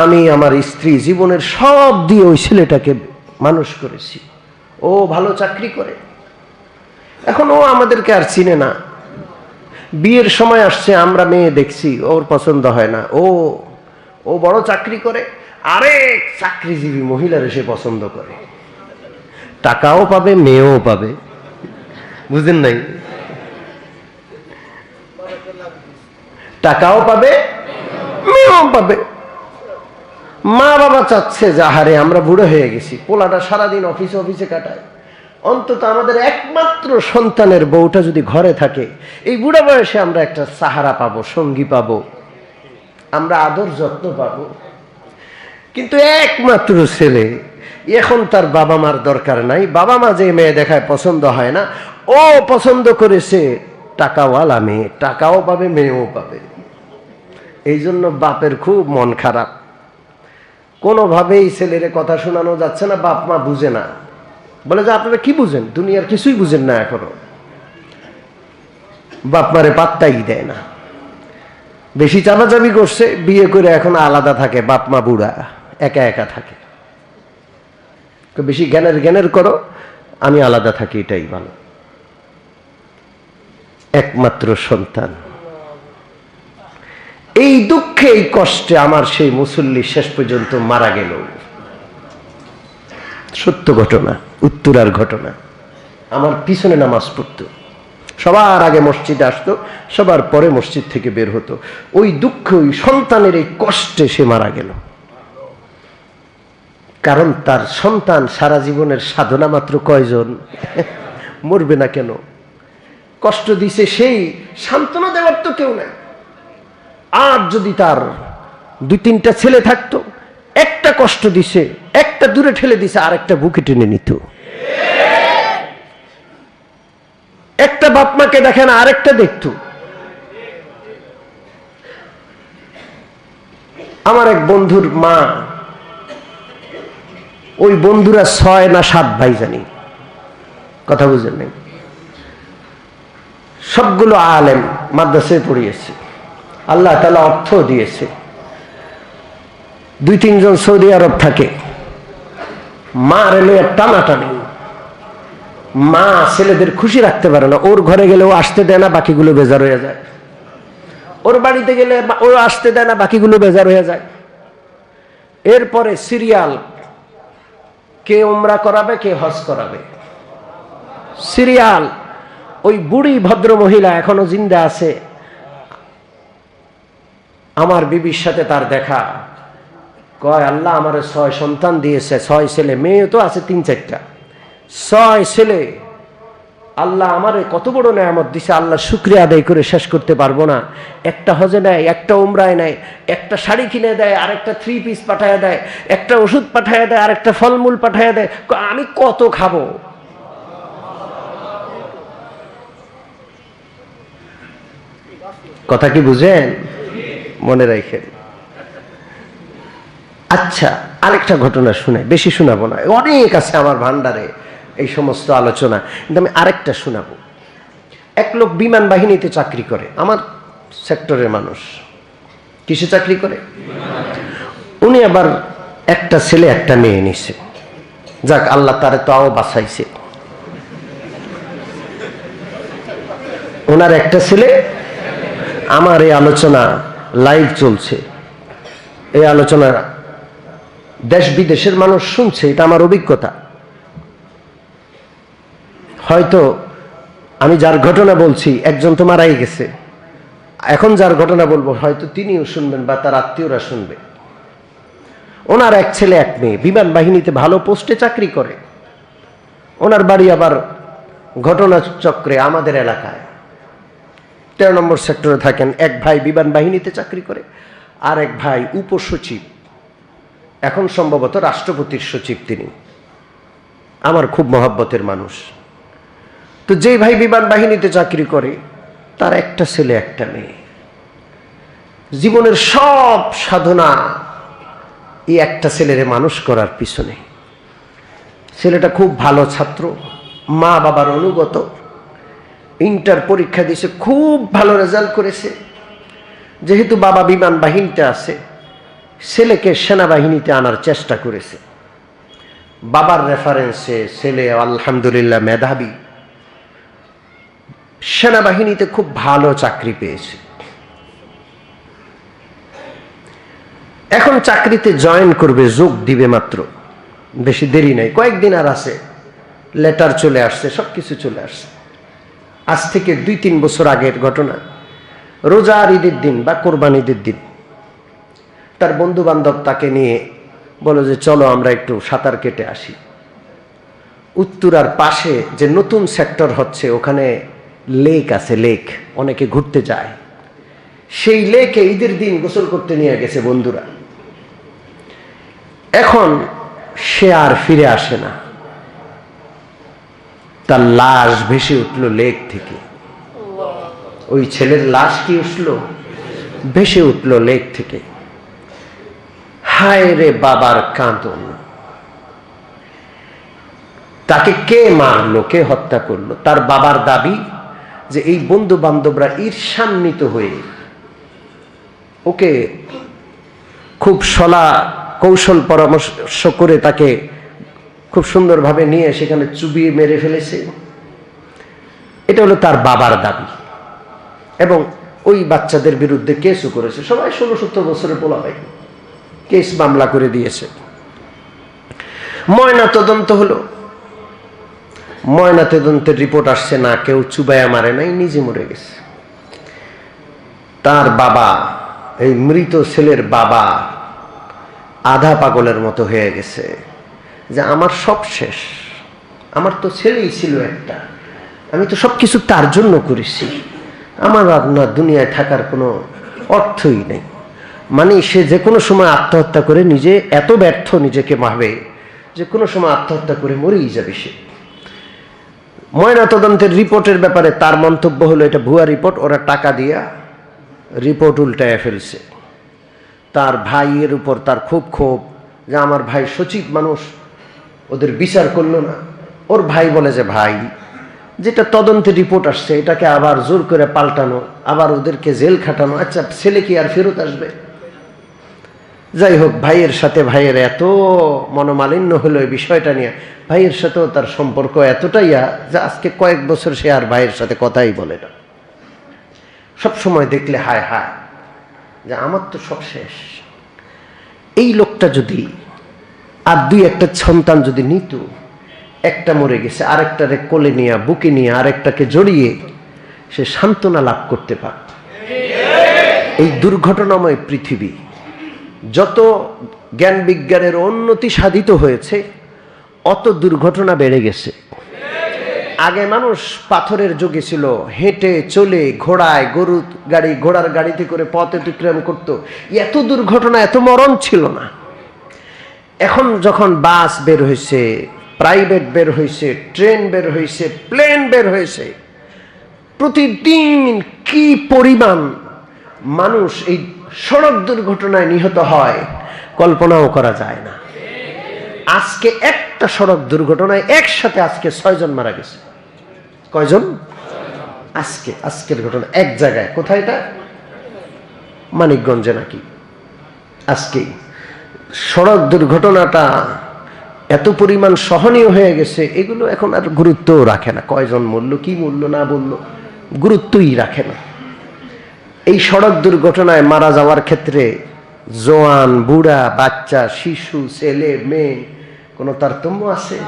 S1: আমি আমার স্ত্রী জীবনের সব দিয়ে ওই ছেলেটাকে মানুষ করেছি, ও ভালো চাকরি করে। এখন ও আমাদেরকে আর চিনে না, বিয়ের সময় আসছে, আমরা মেয়ে দেখছি, ওর পছন্দ হয় না, ও বড় চাকরি করে, আরেক চাকরিজীবী মহিলার এসে পছন্দ করে, টাকাও পাবে, মেয়েও পাবে। বুঝেন নাই? টাকাও পাবে, মেয়েও পাবে। মা বাবা চাচ্ছে যে আহারে আমরা বুড়ো হয়ে গেছি, পোলাটা সারাদিন অফিসে কাটায়, অন্তত আমাদের একমাত্র সন্তানের বউটা যদি ঘরে থাকে, এই বুড়া বয়সে আমরা একটা সাহারা পাবো, সঙ্গী পাবো, আমরা আদর যত্ন পাবো। কিন্তু একমাত্র ছেলে, এখন তার বাবা মার দরকার নাই, বাবা মা যে মেয়ে দেখায় পছন্দ হয় না, ও পছন্দ করেছে টাকাওয়ালা মেয়ে, টাকাও পাবে, মেয়েও পাবে। এই জন্য বাপের খুব মন খারাপ, কোনোভাবেই ছেলেরে কথা শোনানো যাচ্ছে না, বাপ মা বুঝে না। বলে যে আপনারা কি বুঝেন, দুনিয়ার কিছুই বুঝেন না এখনো। বাপ মারে পাত্তাই দেয় না, বেশি চাপাচাপি করছে, বিয়ে করে এখন আলাদা থাকে, বাপ মা বুড়া, একা একা থাকে। বেশি জ্ঞানের করো, আমি আলাদা থাকি, এটাই ভালো। একমাত্র সন্তান, এই দুঃখে, এই কষ্টে আমার সেই মুসল্লি শেষ পর্যন্ত মারা গেল। সত্য ঘটনা, উত্তরার ঘটনা। আমার পিছনে নামাজ পড়তো, সবার আগে মসজিদে আসতো, সবার পরে মসজিদ থেকে বের হতো। ওই দুঃখ, ওই সন্তানের এই কষ্টে সে মারা গেল। কারণ তার সন্তান সারা জীবনের সাধনা মাত্র কয়জন? মরবে না কেন? কষ্ট দিছে সেই, সান্ত্বনা দেওয়ার তো কেউ নাই। আর যদি তার 2-3টা ছেলে থাকতো, একটা কষ্ট দিছে, একটা দূরে ঠেলে দিছে, আর একটা বুকে টেনে নিত। একটা বাপ মাকে দেখে না, আরেকটা দেখতো। আমার এক বন্ধুর মা, ওই বন্ধুরা 6 না 7 ভাই জানি, কথা বুঝেন নাই, সবগুলো আলেম, মাদ্রাসায় পড়িয়েছে, আল্লাহ তাআলা অর্থ দিয়েছে। 2-3 জন সৌদি আরব থাকে, মা রেলে টানাটানি, মা ছেলেদের খুশি রাখতে পারে না, ওর ঘরে গেলে ও আসতে দেয় না, বাকিগুলো বেজার হয়ে যায়, ওর বাড়িতে গেলে ও আসতে দেয় না, বাকিগুলো বেজার হয়ে যায়। এরপরে সিরিয়াল, কে উমরা করাবে, কে হজ করাবে, সিরিয়াল। ওই বুড়ি ভদ্র মহিলা এখনো জিন্দা আছে, আমার বিবির সাথে তার দেখা, কয় আল্লাহ আমারে 6 সন্তান দিয়েছে, 6 ছেলে, মেয়ে তো আছে 3-4টা, 6 ছেলে। আল্লাহ আমারে কত বড় নেয়ামত দিছে, আল্লাহ শুকরিয়া আদায় করে শেষ করতে পারবো না। একটা হজে নেয়, একটা উমরায় নেয়, একটা শাড়ি কিনে দেয়, আরেকটা 3 পিস পাঠায় দেয়, একটা ওষুধ পাঠায় দেয়, আরেকটা ফলমূল পাঠায় দেয়। আমি কত খাবো? কথা কি বুঝেন? মনে রাখেন। আচ্ছা, আরেকটা ঘটনা শুনে, বেশি শোনাবো না, অনেক আছে আমার ভান্ডারে এই সমস্ত আলোচনা, কিন্তু আমি আরেকটা শোনাবো। এক লোক বিমান বাহিনীতে চাকরি করে, আমার সেক্টরের মানুষ। কিসে চাকরি করে? উনি আবার একটা ছেলে একটা মেয়ে নিছে। যাক, আল্লাহ তারে তাও বাঁচাইছে। ওনার একটা ছেলে, আমার এই আলোচনা লাইভ চলছে, এই আলোচনা দেশ বিদেশের মানুষ শুনছে, এটা আমার অভিজ্ঞতা। হয়তো আমি যার ঘটনা বলছি একজন তো মারাই গেছে, এখন যার ঘটনা বলবো হয়তো তিনিও শুনবেন বা তার আত্মীয়রা শুনবে। ওনার এক ছেলে এক মেয়ে, বিমান বাহিনীতে ভালো পোস্টে চাকরি করে। ওনার বাড়ি আবার ঘটনা চক্রে আমাদের এলাকায় 13 নম্বর সেক্টরে থাকেন। এক ভাই বিমান বাহিনীতে চাকরি করে, আর এক ভাই উপসচিব, এখন সম্ভবত রাষ্ট্রপতির সচিব তিনি। আমার খুব মহব্বতের মানুষ। তো যে ভাই বিমান বাহিনীতে চাকরি করে তার একটা ছেলে একটা মেয়ে। জীবনের সব সাধনা এই একটা ছেলেরে মানুষ করার পিছনে। ছেলেটা খুব ভালো ছাত্র, মা বাবার অনুগত, ইন্টার পরীক্ষা দিয়েছে, খুব ভালো রেজাল্ট করেছে। যেহেতু বাবা বিমান বাহিনীতে আছে, ছেলেকে সেনাবাহিনীতে আনার চেষ্টা করেছে। বাবার রেফারেন্সে ছেলে আলহামদুলিল্লাহ মেধাবী, সেনাবাহিনীতে খুব ভালো চাকরি পেয়েছে। এখন চাকরিতে জয়েন করবে, যোগ দিবে মাত্র, বেশি দেরি নাই, কয়েকদিন আর আছে। লেটার চলে আসছে, সবকিছু চলে আসছে। আজ থেকে 2-3 বছর আগের ঘটনা। রোজার ঈদের দিন বা কোরবান ঈদের দিন তার বন্ধু বান্ধব তাকে নিয়ে বলো যে চলো আমরা একটু সাঁতার কেটে আসি। উত্তরার পাশে যে নতুন সেক্টর হচ্ছে ওখানে লেক আছে, লেক, অনেকে ঘুরতে যায়। সেই লেকে ঈদের দিন গোসল করতে নিয়ে গেছে বন্ধুরা। এখন সে আর ফিরে আসে না, তার লাশ ভেসে উঠলো লেক থেকে। ওই ছেলের লাশ কি উঠলো? ভেসে উঠলো লেক থেকে। হায় রে বাবার কাঁদন। তাকে কে মারলো, কে হত্যা করলো? তার বাবার দাবি যে এই বন্ধু বান্ধবরা ঈর্ষান্বিত হয়ে ওকে খুব সলা কৌশল পরামর্শ করে তাকে খুব সুন্দরভাবে নিয়ে সেখানে চুবিয়ে মেরে ফেলেছে। এটা হলো তার বাবার দাবি। এবং ওই বাচ্চাদের বিরুদ্ধে কেসও করেছে, সবাই 16-17 বছরের পোলাপাই, কেস মামলা করে দিয়েছে। ময়না তদন্ত হলো, ময়না তদন্তের রিপোর্ট আসছে না কেউ চুবায়া মারে নাই, নিজে মরে গেছে। তার বাবা, এই মৃত ছেলের বাবা, আধা পাগলের মতো হয়ে গেছে যে আমার সব শেষ, আমার তো ছেলেই ছিল একটা, আমি তো সবকিছু তার জন্য করেছি, আমার আপনার দুনিয়ায় থাকার কোনো অর্থই নেই। মানে সে যে কোনো সময় আত্মহত্যা করে, নিজে এত ব্যর্থ নিজেকে ভাবে যে কোনো সময় আত্মহত্যা করে মরেই যাবে সে। ময়না তদন্তের রিপোর্টের ব্যাপারে তার মন্তব্য হলো এটা ভুয়া রিপোর্ট, ওরা টাকা দিয়া রিপোর্ট উল্টায় ফেলছে। তার ভাইয়ের উপর তার খুব ক্ষোভ যে আমার ভাই সচিব মানুষ, ওদের বিচার করলো না। ওর ভাই বলে যে ভাই, যেটা তদন্তের রিপোর্ট আসছে এটাকে আবার জোর করে পাল্টানো, আবার ওদেরকে জেল খাটানো, আচ্ছা ছেলে কি আর ফেরত আসবে? যাই হোক, ভাইয়ের সাথে ভাইয়ের এত মনোমালিন্য হলো এই বিষয়টা নিয়ে। ভাইয়ের সাথেও তার সম্পর্ক এতটাই যে আজকে কয়েক বছর সে আর ভাইয়ের সাথে কথাই বলে না। সব সময় দেখলে হায় হায় যে আমার তো সব শেষ। এই লোকটা যদি আর 2-1টা সন্তান যদি নিত, একটা মরে গেছে, আরেকটারে কোলে নিয়ে বুকে নিয়ে আরেকটাকে জড়িয়ে সে সান্ত্বনা লাভ করতে পারত। এই দুর্ঘটনাময় পৃথিবী যত জ্ঞান বিজ্ঞানের উন্নতি সাধিত হয়েছে, অত দুর্ঘটনা বেড়ে গেছে। আগে মানুষ পাথরের যুগে ছিল, হেঁটে চলে ঘোড়ায় ঘোড়ার গাড়িতে করে পথ অতিক্রম করতো, এত দুর্ঘটনা এত মরণ ছিল না। এখন যখন বাস বের হয়েছে, প্রাইভেট বের হয়েছে, ট্রেন বের হয়েছে, প্লেন বের হয়েছে, প্রতিদিন কি পরিমাণ মানুষ এই সড়ক দুর্ঘটনায় নিহত হয় কল্পনাও করা যায় না। আজকে একটা সড়ক দুর্ঘটনায় একসাথে আজকে 6 জন মারা গেছে। কয়জন? আজকের ঘটনা এক জায়গায়, কোথায় এটা? মানিকগঞ্জে নাকি। আজকে সড়ক দুর্ঘটনাটা এত পরিমাণ সহনীয় হয়ে গেছে, এগুলো এখন আর গুরুত্বও রাখে না। কয়জন মূল্য, কি মূল্য না বলল, গুরুত্বই রাখে না। এই সড়ক দুর্ঘটনায় মারা যাওয়ার ক্ষেত্রে জোয়ান, বুড়া, বাচ্চা, শিশু, ছেলে, মেয়ে কোনো তারতম্য আছে?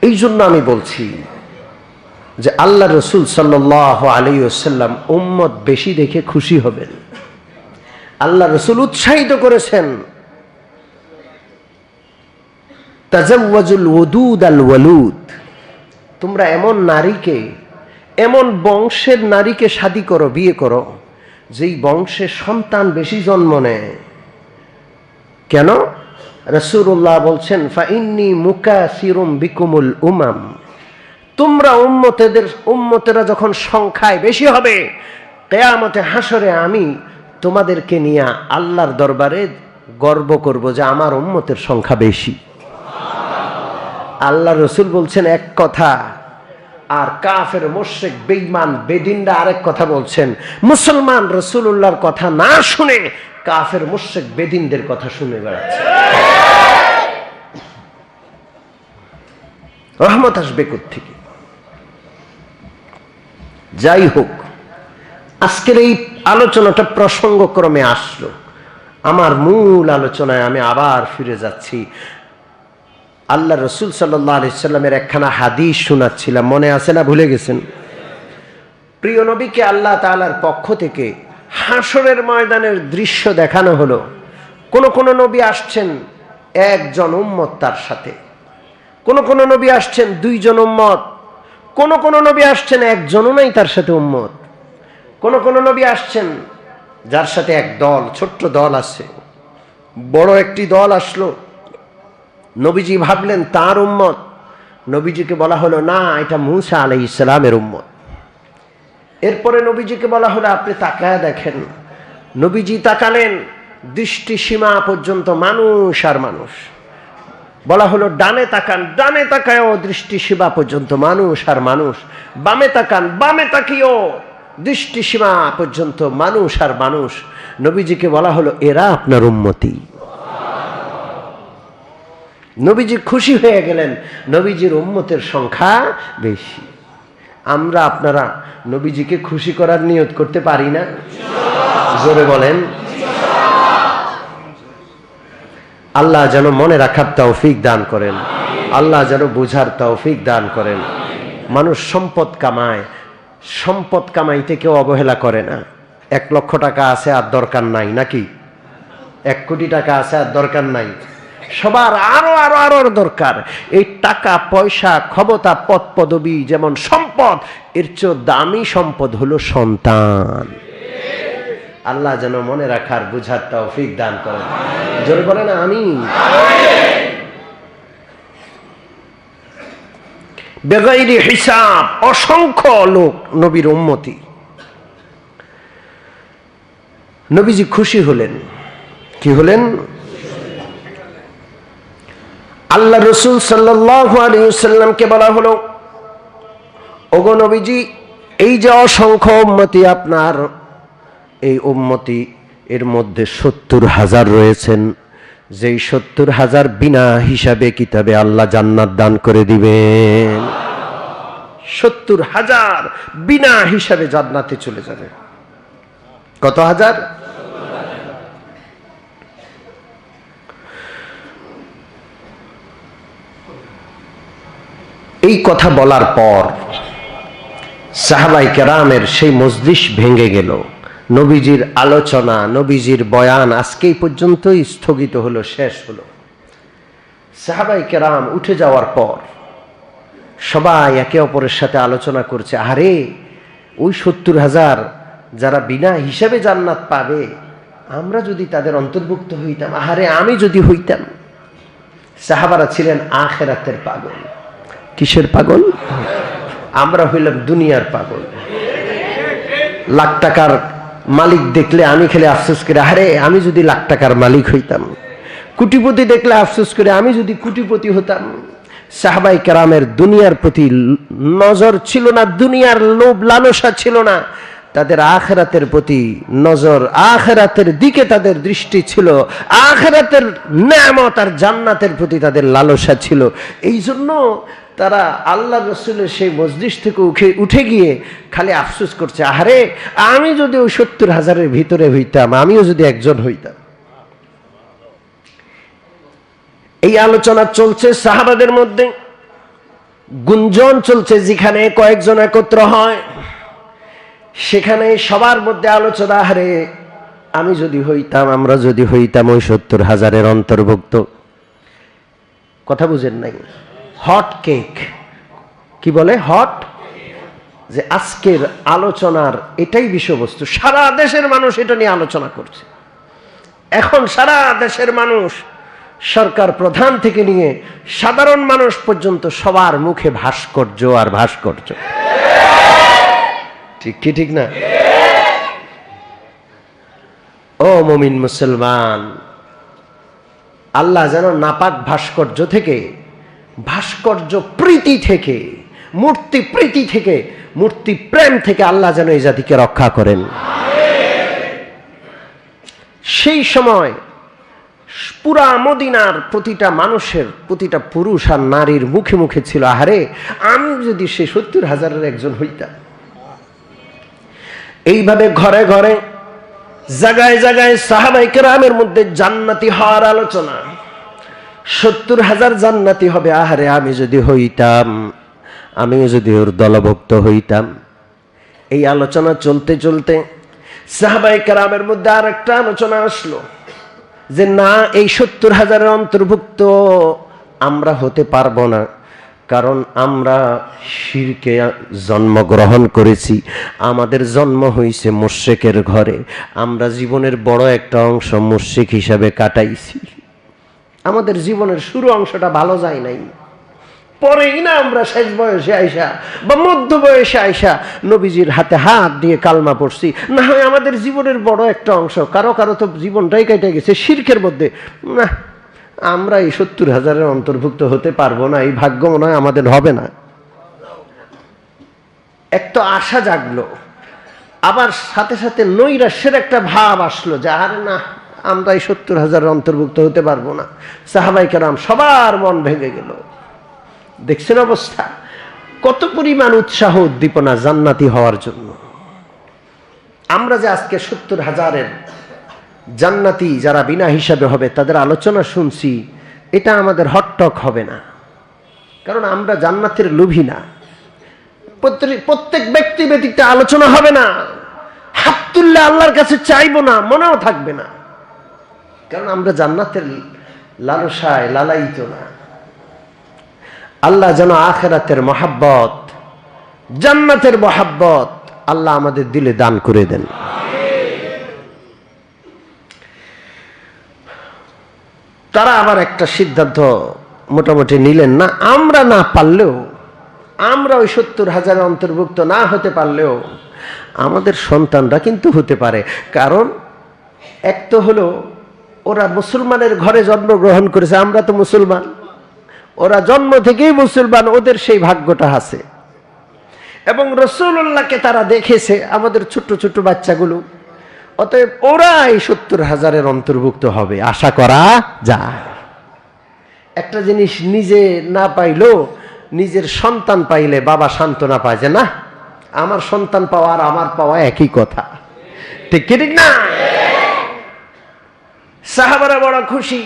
S1: এই জন্য আমি বলছি যে আল্লাহ রসুল সাল্লাল্লাহু আলাইহি ওয়াসাল্লাম উম্মত বেশি দেখে খুশি হবেন। আল্লাহ রসুল উৎসাহিত করেছেন, তাজাওয়াজুল ওদুদ আল ওয়ালুদ, তোমরা এমন নারীকে, এমন বংশের নারীকে শাদী করো, বিয়ে করো, যেই বংশে সন্তান বেশি জন্ম নেয়। কেন? রাসূলুল্লাহ বলছেন, ফাইন্নী মুকাসিরুম বিকুমুল উমাম, তোমরা উম্মতেরা যখন সংখ্যায় বেশি হবে, কিয়ামতে হাসরে আমি তোমাদেরকে নিয়ে আল্লাহর দরবারে গর্ব করব যে আমার উম্মতের সংখ্যা বেশি। আল্লাহ রসুল বলছেন এক কথা, আর কাফের, মুশরিক, বেঈমান, বেদিনরা আরেক কথা বলছেন। মুসলমান রাসূলুল্লাহর কথা না শুনে কাফের, মুশরিক, বেদিনদের কথা শুনে বেড়াচ্ছে। রহমত আসবে কোত্থেকে? যাই হোক, আজকের এই আলোচনাটা প্রসঙ্গক্রমে আসলো। আমার মূল আলোচনায় আমি আবার ফিরে যাচ্ছি। আল্লাহ রসুল সাল্লাল্লাহু আলাইহি সাল্লামের একখানা হাদিস শোনাচ্ছিলাম, মনে আছে না ভুলে গেছেন? প্রিয় নবীকে আল্লাহ তাআলার পক্ষ থেকে হাসরের ময়দানের দৃশ্য দেখানো হলো। কোন নবী আসছেন একজন উম্মত তার সাথে, কোন নবী আসছেন 2 জন উম্মত, কোন নবী আসছেন একজনও নাই তার সাথে উম্মত, কোন নবী আসছেন যার সাথে এক দল, ছোট্ট দল আছে। বড় একটি দল আসলো, নবীজি ভাবলেন তার উম্মত। নবীজিকে বলা হলো না, এটা মূসা আলাইহিস সালামের উম্মত। এরপরে নবীজিকে বলা হলো আপনি তাকায় দেখেন। নবীজি তাকালেন, দৃষ্টি সীমা পর্যন্ত মানুষ আর মানুষ। বলা হলো ডানে তাকান, ডানে তাকায়ও দৃষ্টি সীমা পর্যন্ত মানুষ আর মানুষ। বামে তাকান, বামে তাকিয়েও দৃষ্টি সীমা পর্যন্ত মানুষ আর মানুষ। নবীজিকে বলা হলো এরা আপনার উম্মতি। নবীজি খুশি হয়ে গেলেন, নবীজির উম্মতের সংখ্যা বেশি। আমরা আপনারা নবীজিকে খুশি করার নিয়ত করতে পারি না? জোরে বলেন। আল্লাহ যেন মনে রাখার তৌফিক দান করেন, আল্লাহ যেন বুঝার তৌফিক দান করেন। মানুষ সম্পদ কামায়, সম্পদ কামাইতে কেউ অবহেলা করে না। 1 লক্ষ টাকা আছে আর দরকার নাই নাকি? 1 কোটি টাকা আছে আর দরকার নাই? সবার আরো আরো আরো দরকার। এই টাকা পয়সা, ক্ষমতা, পদ পদবী যেমন সম্পদ, এর চেয়ে দামি সম্পদ হলো সন্তান। আল্লাহ যেন মনে রাখার বুঝার তৌফিক দান করেন। জোরে বলেন আমিন। বেগাইরি হিসাব অসংখ্য লোক নবীর উম্মতি। নবীজি খুশি হলেন। কি হলেন? আল্লাহ রসুল সাল্লাল্লাহু আলাইহি ওয়াসাল্লামকে বলা হলো, ওগো নবীজি, এই যে অসংখ্য উম্মতি আপনার, এই উম্মতি এর মধ্যে 70,000 রয়েছেন, যেই 70,000 বিনা হিসাবে কিতাবে আল্লাহ জান্নাত দান করে দিবেন। 70,000 বিনা হিসাবে জান্নাতে চলে যাবে। কত হাজার? এই কথা বলার পর সাহাবায়ে কেরামের সেই মজলিস ভেঙে গেল। নবীজির আলোচনা, নবীজির বয়ান আজকেই পর্যন্তই স্থগিত হলো, শেষ হলো। সাহাবায়ে কেরাম উঠে যাওয়ার পর সবাই একে অপরের সাথে আলোচনা করছে, আরে ওই 70,000 যারা বিনা হিসাবে জান্নাত পাবে, আমরা যদি তাদের অন্তর্ভুক্ত হইতাম, আরে আমি যদি হইতাম। সাহাবারা ছিলেন আখিরাতের পাগল। কিসের পাগল? আমরা হইলাম দুনিয়ার পাগল। লাখ টাকার মালিক দেখলে আমি খেলে আফসোস করে, আরে আমি যদি লাখ টাকার মালিক হইতাম। কোটিপতি দেখলে আফসোস করে, আমি যদি কোটিপতি হতাম। সাহাবায়ে কেরামের দুনিয়ার প্রতি নজর ছিল না, দুনিয়ার লোভ লালসা ছিল না, তাদের আখিরাতের প্রতি নজর, আখিরাতের দিকে তাদের দৃষ্টি ছিল, আখিরাতের নেয়ামত আর জান্নাতের প্রতি তাদের লালসা ছিল। এই জন্য তারা আল্লাহ রসুলের সেই মজলিস থেকে উঠে গিয়ে খালি আফসোস করছে, আরে আমি যদি ওই 70,000-এর ভিতরে হইতাম, আমিও যদি একজন হইতাম। এই আলোচনা চলছে সাহাবাদের মধ্যে, গুঞ্জন চলছে। যেখানে কয়েকজন একত্র হয় সেখানে সবার মধ্যে আলোচনা, আরে আমি যদি হইতাম, আমরা যদি হইতাম ওই 70,000-এর অন্তর্ভুক্ত। কথা বুঝেন নাই? হট কেক কি বলে? হট, যে আজকের আলোচনার এটাই বিষয়বস্তু। সারা দেশের মানুষ এটা নিয়ে আলোচনা করছে। এখন সারা দেশের মানুষ, সরকার প্রধান থেকে নিয়ে সাধারণ মানুষ পর্যন্ত সবার মুখে ভাস্কর্য আর ভাস্কর্য। ঠিক কি ঠিক না? ও মুমিন মুসলমান, আল্লাহ যেন নাপাক ভাস্কর্য থেকে, ভাস্কর্য প্রীতি থেকে, মূর্তি প্রীতি থেকে, মূর্তি প্রেম থেকে আল্লাহ যেন এই জাতিকে রক্ষা করেন। সেই সময় পুরা মদিনার প্রতিটা মানুষের, প্রতিটা পুরুষ আর নারীর মুখে মুখে ছিল, আরে আমি যদি সে 70,000-এর একজন হইতাম। এইভাবে ঘরে ঘরে, জায়গায় জায়গায় সাহাবায়ে কেরামের মধ্যে জান্নাতি হওয়ার আলোচনা। 70,000 জান্নাতি হবে, আহারে আমি যদি হইতাম, আমিও যদি ওর দলভুক্ত হইতাম। এই আলোচনা চলতে চলতে সাহাবায়ে কেরামের মধ্যে আর একটা আলোচনা আসলো, যে না, এই 70,000-এর অন্তর্ভুক্ত আমরা হতে পারবো না, কারণ আমরা শিরকে জন্মগ্রহণ করেছি, আমাদের জন্ম হয়েছে মুশরিকের ঘরে, আমরা জীবনের বড় একটা অংশ মুশরিক হিসাবে কাটাইছি, আমাদের জীবনের শুরু অংশটা ভালো যায় নাই। পরেই না আমরা শেষ বয়সে আইসা বা মধ্য বয়সে আইসা নবীজির হাতে হাত দিয়ে কালমা পড়ছি, না হয় আমাদের জীবনের বড় একটা অংশ, কারো কারো তো জীবনটাই কেটে গেছে শিরকের মধ্যে, না আমরা এই 70,000-এর অন্তর্ভুক্ত হতে পারবো না, এই ভাগ্য মনে হয় আমাদের হবে না। এক তো আশা জাগলো, আবার সাথে সাথে নৈরাশ্যের একটা ভাব আসলো, যে আরে না, আমরা এই 70,000-এর অন্তর্ভুক্ত হতে পারবো না। সাহাবায়ে কেরাম সবার মন ভেঙে গেল। দেখছেন অবস্থা, কত পরিমাণ উৎসাহ উদ্দীপনা জান্নাতি হওয়ার জন্য। আমরা যে আজকে 70,000-এর জান্নাতি যারা বিনা হিসাবে হবে তাদের আলোচনা শুনছি, এটা আমাদের হটটক হবে না, কারণ আমরা জান্নাতের লোভী না। প্রত্যেক ব্যক্তি ব্যতীত আলোচনা হবে না, হাত তুললে আল্লাহর কাছে চাইবো না, মনেও থাকবে না, কারণ আমরা জান্নাতের লালসায় লালায়িত না। আল্লাহ যেন আখিরাতের মহাব্বত, জান্নাতের মহাব্বত আল্লাহ আমাদের দিলে দান করে দেন। তারা আবার একটা সিদ্ধান্ত মোটামুটি নিলেন, না আমরা না পারলেও, আমরা ওই 70,000-এর অন্তর্ভুক্ত না হতে পারলেও আমাদের সন্তানরা কিন্তু হতে পারে। কারণ এক তো হলো ওরা মুসলমানের ঘরে জন্মগ্রহণ করেছে, আমরা তো মুসলমান, ওরা জন্ম থেকেই মুসলমান, ওদের সেই ভাগ্যটা আছে। এবং রাসূলুল্লাহকে তারা দেখেছে, আমাদের ছোট্ট ছোট্ট বাচ্চাগুলো, অতএব ওরা এই 70,000-এর অন্তর্ভুক্ত হবে আশা করা যায়। একটা জিনিস নিজে না পাইলেও নিজের সন্তান পাইলে বাবা সান্ত্বনা পায়, যে না, আমার সন্তান পাওয়া আর আমার পাওয়া একই কথা। ঠিক কি ঠিক না? সাহাবারা বড় খুশি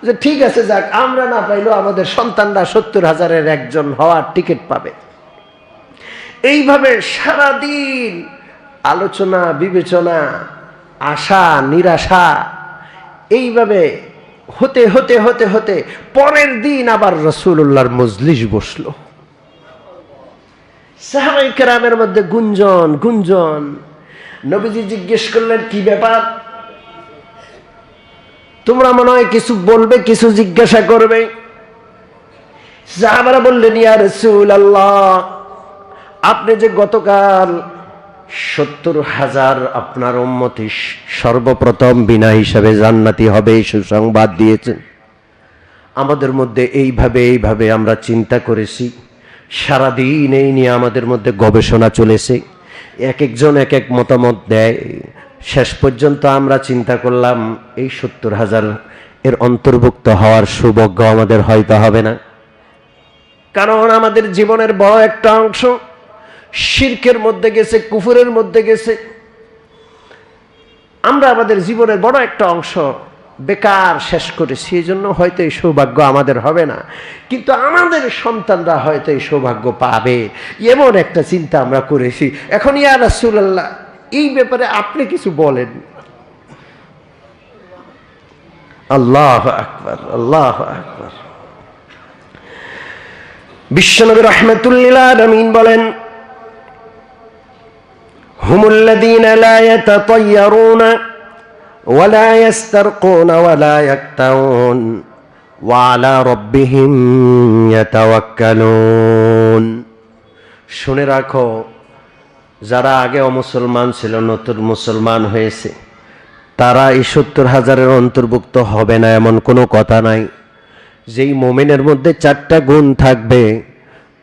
S1: যে ঠিক আছে, যাক, আমরা না পাইলেও আমাদের সন্তানরা 70,000-এর একজন হওয়ার টিকিট পাবে। এইভাবে সারাদিন আলোচনা, বিবেচনা, আশা নিরাশা, এইভাবে হতে হতে হতে হতে পরের দিন আবার রাসূলুল্লাহর মজলিস বসলো। সাহাবায়ে কেরামের মধ্যে গুঞ্জন গুঞ্জন। নবীজি জিজ্ঞেস করলেন, কি ব্যাপার? তোমরা মনে হয় কিছু বলবে, কিছু জিজ্ঞাসা করবে। সাহাবারা বললেন, ইয়া রাসূলুল্লাহ, আপনি যে গতকাল 70,000 আপনার উম্মতি সর্বপ্রথম বিনা হিসাবে জান্নাতি হবে এই সুসংবাদ দিয়েছেন, আমাদের মধ্যে এইভাবে আমরা চিন্তা করেছি, সারাদিন এই নিয়ে আমাদের মধ্যে গবেষণা চলেছে, এক একজন এক এক মতামত দেয়। শেষ পর্যন্ত আমরা চিন্তা করলাম এই 70,000 এর অন্তর্ভুক্ত হওয়ার সৌভাগ্য আমাদের হয়তো হবে না, কারণ আমাদের জীবনের বড় একটা অংশ শিরকের মধ্যে গেছে, কুফরের মধ্যে গেছে। আমরা আমাদের জীবনের বড় একটা অংশ বেকার শেষ করেছি, এই জন্য হয়তো এই সৌভাগ্য আমাদের হবে না, কিন্তু আমাদের সন্তানরা হয়তো এই সৌভাগ্য পাবে, এমন একটা চিন্তা আমরা করেছি। এখন ইয়া রাসূলুল্লাহ, এই ব্যাপারে আপনি কিছু বলেন। আল্লাহু আকবার, আল্লাহু আকবার। বিশ্বনবী রাহমাতুল লিল আলামিন বলেন, হুমুল্লাযীনা লা ইয়াতাতায়্যারুনা ওয়ালা ইয়াস্তারকুনা ওয়ালা ইয়াক্তাউন ওয়া আলা রাব্বিহিম ইয়াতাওয়াক্কালুন। শুনে রাখো, যারা আগে অমুসলমান ছিল, নতুন মুসলমান হয়েছে, তারা এই 70,000-এর অন্তর্ভুক্ত হবে না এমন কোনো কথা নাই। যেই মুমিনের মধ্যে 4টা গুণ থাকবে,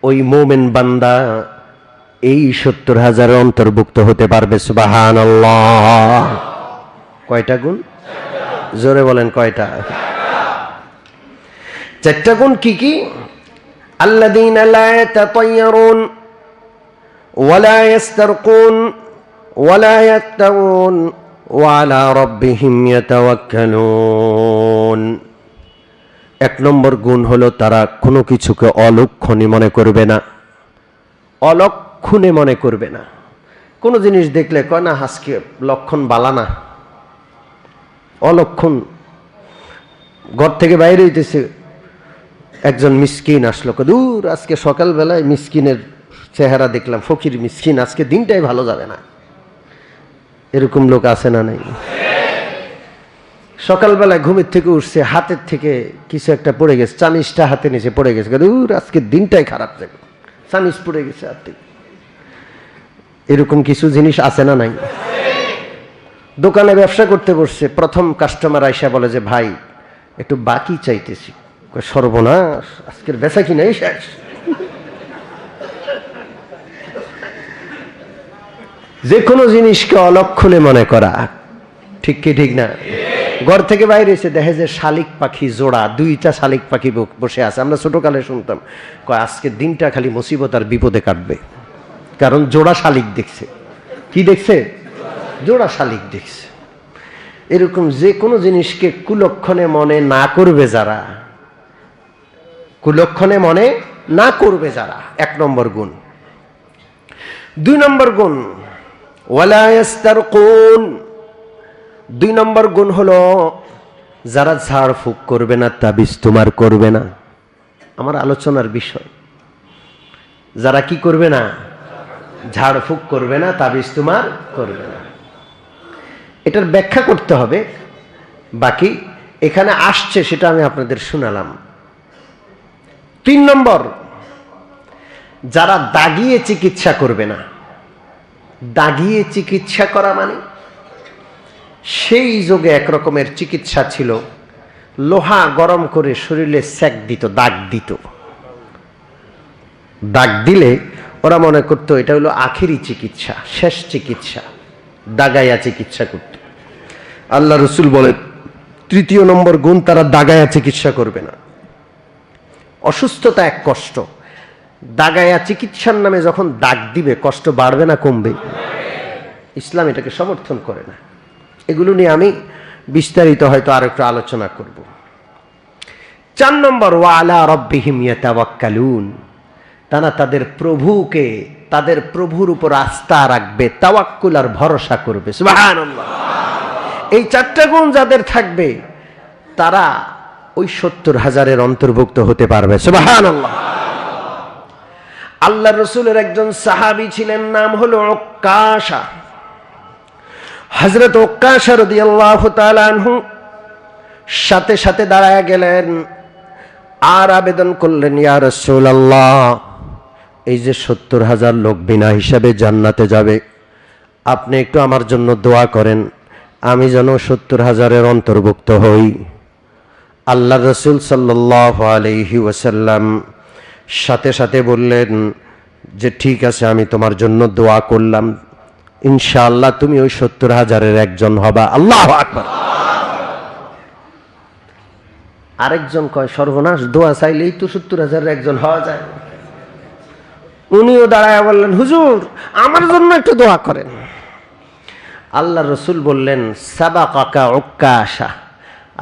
S1: ওই মুমিন বান্দা এই 70,000-এর অন্তর্ভুক্ত হতে পারবে। সুবহানাল্লাহ। কয়টা গুণ? জোরে বলেন, কয়টা? 4টা গুণ কি কি? আল্লাযীনা লা ইয়াতাতায়্যারুন ওয়ালা ইয়াস্তারকুন ওয়ালা ইয়াক্তাউন ওয়া আলা রাব্বিহিম ইয়াতাওয়াক্কালুন। 1 নম্বর গুণ হলো তারা কোনো কিছুকে অলক্ষণে মনে করবে না, অলক্ষণে মনে করবে না। কোনো জিনিস দেখলে কয় না, আজকে লক্ষণ বালা না, অলক্ষণ। ঘর থেকে বাইরে হইতেছে, একজন মিসকিন আসলো, দূর আজকে সকালবেলায় মিসকিনের চেহারা দেখলাম, ফকির মিসকিন, আজকে দিনটাই ভালো যাবে না। এরকম লোক আছে না নাই? সকালবেলায় ঘুমের থেকে উঠছে, হাতের থেকে কিছু একটা পড়ে গেছে, চামিচটা হাতে নিচে পড়ে গেছে, দূর আজকে দিনটাই খারাপ যাবে, চামিচ পড়ে গেছে হাত থেকে। এরকম কিছু জিনিস আছে না নাই? দোকানে ব্যবসা করতে বসছে, প্রথম কাস্টমার আইসা বলে যে, ভাই একটু বাকি চাইতেছি। সর্বনাশ, আজকের বেচা কিনাই শেষ। যে কোনো জিনিসকে অলক্ষণে মনে করা, ঠিক কি ঠিক না? ঘর থেকে বাইরে এসে দেখে যে শালিক পাখি জোড়া, 2টা শালিক পাখি বসে আছে। আমরা ছোটকালে শুনতাম, কয় আজকের দিনটা খালি মুসিবত আর বিপদে কাটবে, কারণ জোড়া শালিক দেখছে। কি দেখছে? জোড়া শালিক দেখছে। এরকম যে কোনো জিনিসকে কুলক্ষণে মনে না করবে যারা, কুলক্ষণে মনে না করবে যারা, 1 নম্বর গুণ। 2 নম্বর গুণ, ওয়ালা ইয়াস্তারকুন। 2 নম্বর গুণ হলো যারা ঝাড় ফুঁক করবে না, তাবিজ তোমার করবে না। আমার আলোচনার বিষয়, যারা কি করবে না? ঝাড় ফুঁক করবে না, তাবিজ তোমার করবে না। এটার ব্যাখ্যা করতে হবে, বাকি এখানে আসছে সেটা আমি আপনাদের শোনালাম। 3 নম্বর, যারা দাগিয়ে চিকিৎসা করবে না। দাগিয়ে চিকিৎসা করা মানে, সেই যুগে এক রকমের চিকিৎসা ছিল, লোহা গরম করে শরীরে সেক দিত, দাগ দিত। দাগ দিলে ওরা মনে করতো এটা হলো আখেরি চিকিৎসা, শেষ চিকিৎসা। দাগাইয়া চিকিৎসা করত। আল্লাহ রসুল বলেন, 3 নম্বর গুণ, তারা দাগাইয়া চিকিৎসা করবে না। অসুস্থতা এক কষ্ট, দাগাইয়া চিকিৎসার নামে যখন দাগ দিবে, কষ্ট বাড়বে না কমবে? ইসলাম এটাকে সমর্থন করে না। এগুলো নিয়ে আমি বিস্তারিত হয়তো আর একটু আলোচনা করব। 4 নম্বর, ওয়া আলা রাব্বিহিম ইয়াতাওয়াক্কালুন। তারা তাদের প্রভুকে, তাদের প্রভুর উপর আস্থা রাখবে, তাওয়াক্কুল আর ভরসা করবে। সুবহানাল্লাহ। এই 4টা গুণ যাদের থাকবে, তারা ওই 70,000-এর অন্তর্ভুক্ত হতে পারবে। সুবহানাল্লাহ। আল্লাহ রসুলের একজন সাহাবী ছিলেন, নাম হলো উক্কাশা। হযরত উক্কাশা রাদিয়াল্লাহু তাআলা আনহু সাথে সাথে দাঁড়ায় গেলেন আর আবেদন করলেন, ইয়া রাসূলুল্লাহ, এই যে 70,000 লোক বিনা হিসাবে জান্নাতে যাবে, আপনি একটু আমার জন্য দোয়া করেন, আমি যেন 70,000-এর অন্তর্ভুক্ত হই। আল্লাহ রসুল সাল্লাল্লাহু আলাইহি ওয়াসাল্লাম সাথে সাথে বললেন যে ঠিক আছে, আমি তোমার জন্য দোয়া করলাম, ইনশাআল্লাহ তুমি ওই 70,000-এর একজন হবা। আল্লাহু আকবার। আরেকজন কয়, সর্বনাশ, দোয়া চাইলেই তো 70,000-এর একজন হওয়া যায়। উনিও দাঁড়ায় বললেন, হুজুর আমার জন্য একটু দোয়া করেন। আল্লাহ রসুল বললেন, সাবাকাকা উক্কাশা,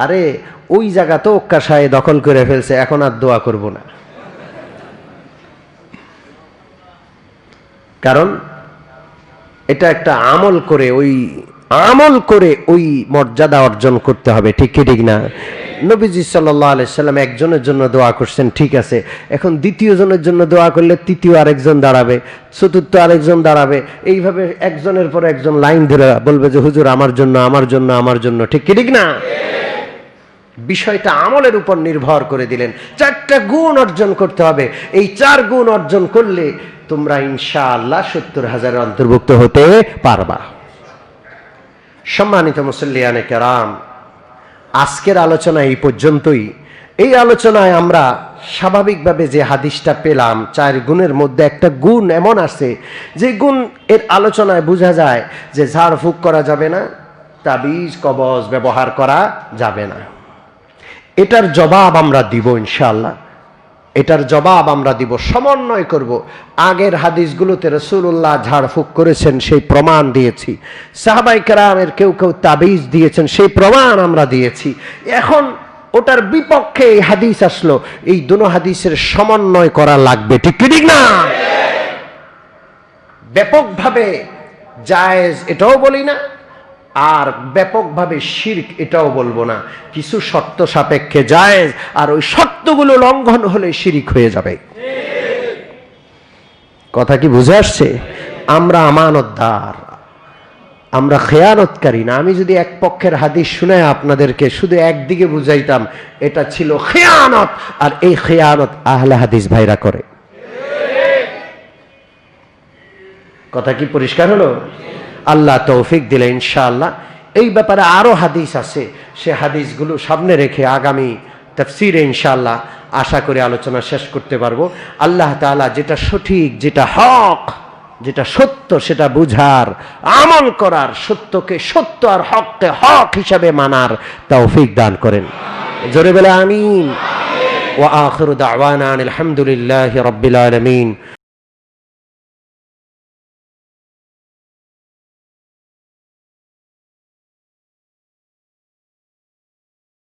S1: আরে ওই জায়গা তো উক্কাশায় দখল করে ফেলছে, এখন আর দোয়া করব না। কারণ এটা একটা আমল করে ওই মর্যাদা অর্জন করতে হবে, ঠিক কি ঠিক না? নবীজি সাল্লাল্লাহু আলাইহি সাল্লাম একজনের জন্য দোয়া করছেন, ঠিক আছে, এখন দ্বিতীয় জনের জন্য দোয়া করলে তৃতীয় আরেকজন দাঁড়াবে, চতুর্থ আরেকজন দাঁড়াবে, এইভাবে একজনের পর একজন লাইন ধরে বলবে যে হুজুর আমার জন্য, আমার জন্য, আমার জন্য, ঠিক কি ঠিক না? বিষয়টা আমলের উপর নির্ভর করে দিলেন। 4টা গুণ অর্জন করতে হবে, এই 4 গুণ অর্জন করলে তোমরা ইনশাআল্লাহ 70,000-এর অন্তর্ভুক্ত হতে পারবা। সম্মানিত মুসল্লিয়ানে কেরাম, আজকের আলোচনা এই পর্যন্তই। এই আলোচনায় আমরা স্বাভাবিকভাবে যে হাদিসটা পেলাম, 4 গুণের মধ্যে একটা গুণ এমন আছে যে গুণ এর আলোচনায় বোঝা যায় যে ঝাড়ফুঁক করা যাবে না, তাবিজ কবজ ব্যবহার করা যাবে না। এটার জবাব আমরা দিব ইনশাআল্লাহ, এটার জবাব আমরা দিব, সমন্বয় করব। আগের হাদিসগুলোতে রাসূলুল্লাহ ঝাড়ফুঁক করেছেন, সেই প্রমাণ দিয়েছি। সাহাবায়ে কেরামের কেউ কেউ তাবিজ দিয়েছেন, সেই প্রমাণ আমরা দিয়েছি। এখন ওটার বিপক্ষে এই হাদিস আসলো, এই দুটো হাদিসের সমন্বয় করা লাগবে, ঠিক কি ঠিক না? ব্যাপকভাবে জায়েজ এটাও বলি না, আর ব্যাপকভাবে শিরক এটাও বলবো না। কিছু শর্ত সাপেক্ষে জায়েজ, আর ওই শর্তগুলো লঙ্ঘন হলে শিরক হয়ে যাবে। কথা কি বুঝে আসছে? আমরা আমানতদার, আমরা খেয়ানতকারী না। আমি যদি এক পক্ষের হাদিস শুনে আপনাদেরকে শুধু একদিকে বুঝাইতাম, এটা ছিল খেয়ানত, আর এই খেয়ানত আহলে হাদিস ভাইরা করে। কথা কি পরিষ্কার হলো? আল্লাহ তৌফিক দিলে ইনশাআল্লাহ এই ব্যাপারে আরো হাদিস আছে, সে হাদিসগুলো সামনে রেখে আগামী তাফসীরে ইনশাআল্লাহ আশা করে আলোচনা শেষ করতে পারবো। আল্লাহ তাআলা যেটা সঠিক, যেটা হক, যেটা সত্য, সেটা বুঝার, আমল করার, সত্যকে সত্য আর হককে হক হিসাবে মানার তৌফিক দান করেন। জোরে বলে আমিন। ওয়া আখিরু দাওয়ানা আলহামদুলিল্লাহি রাব্বিল আলামিন।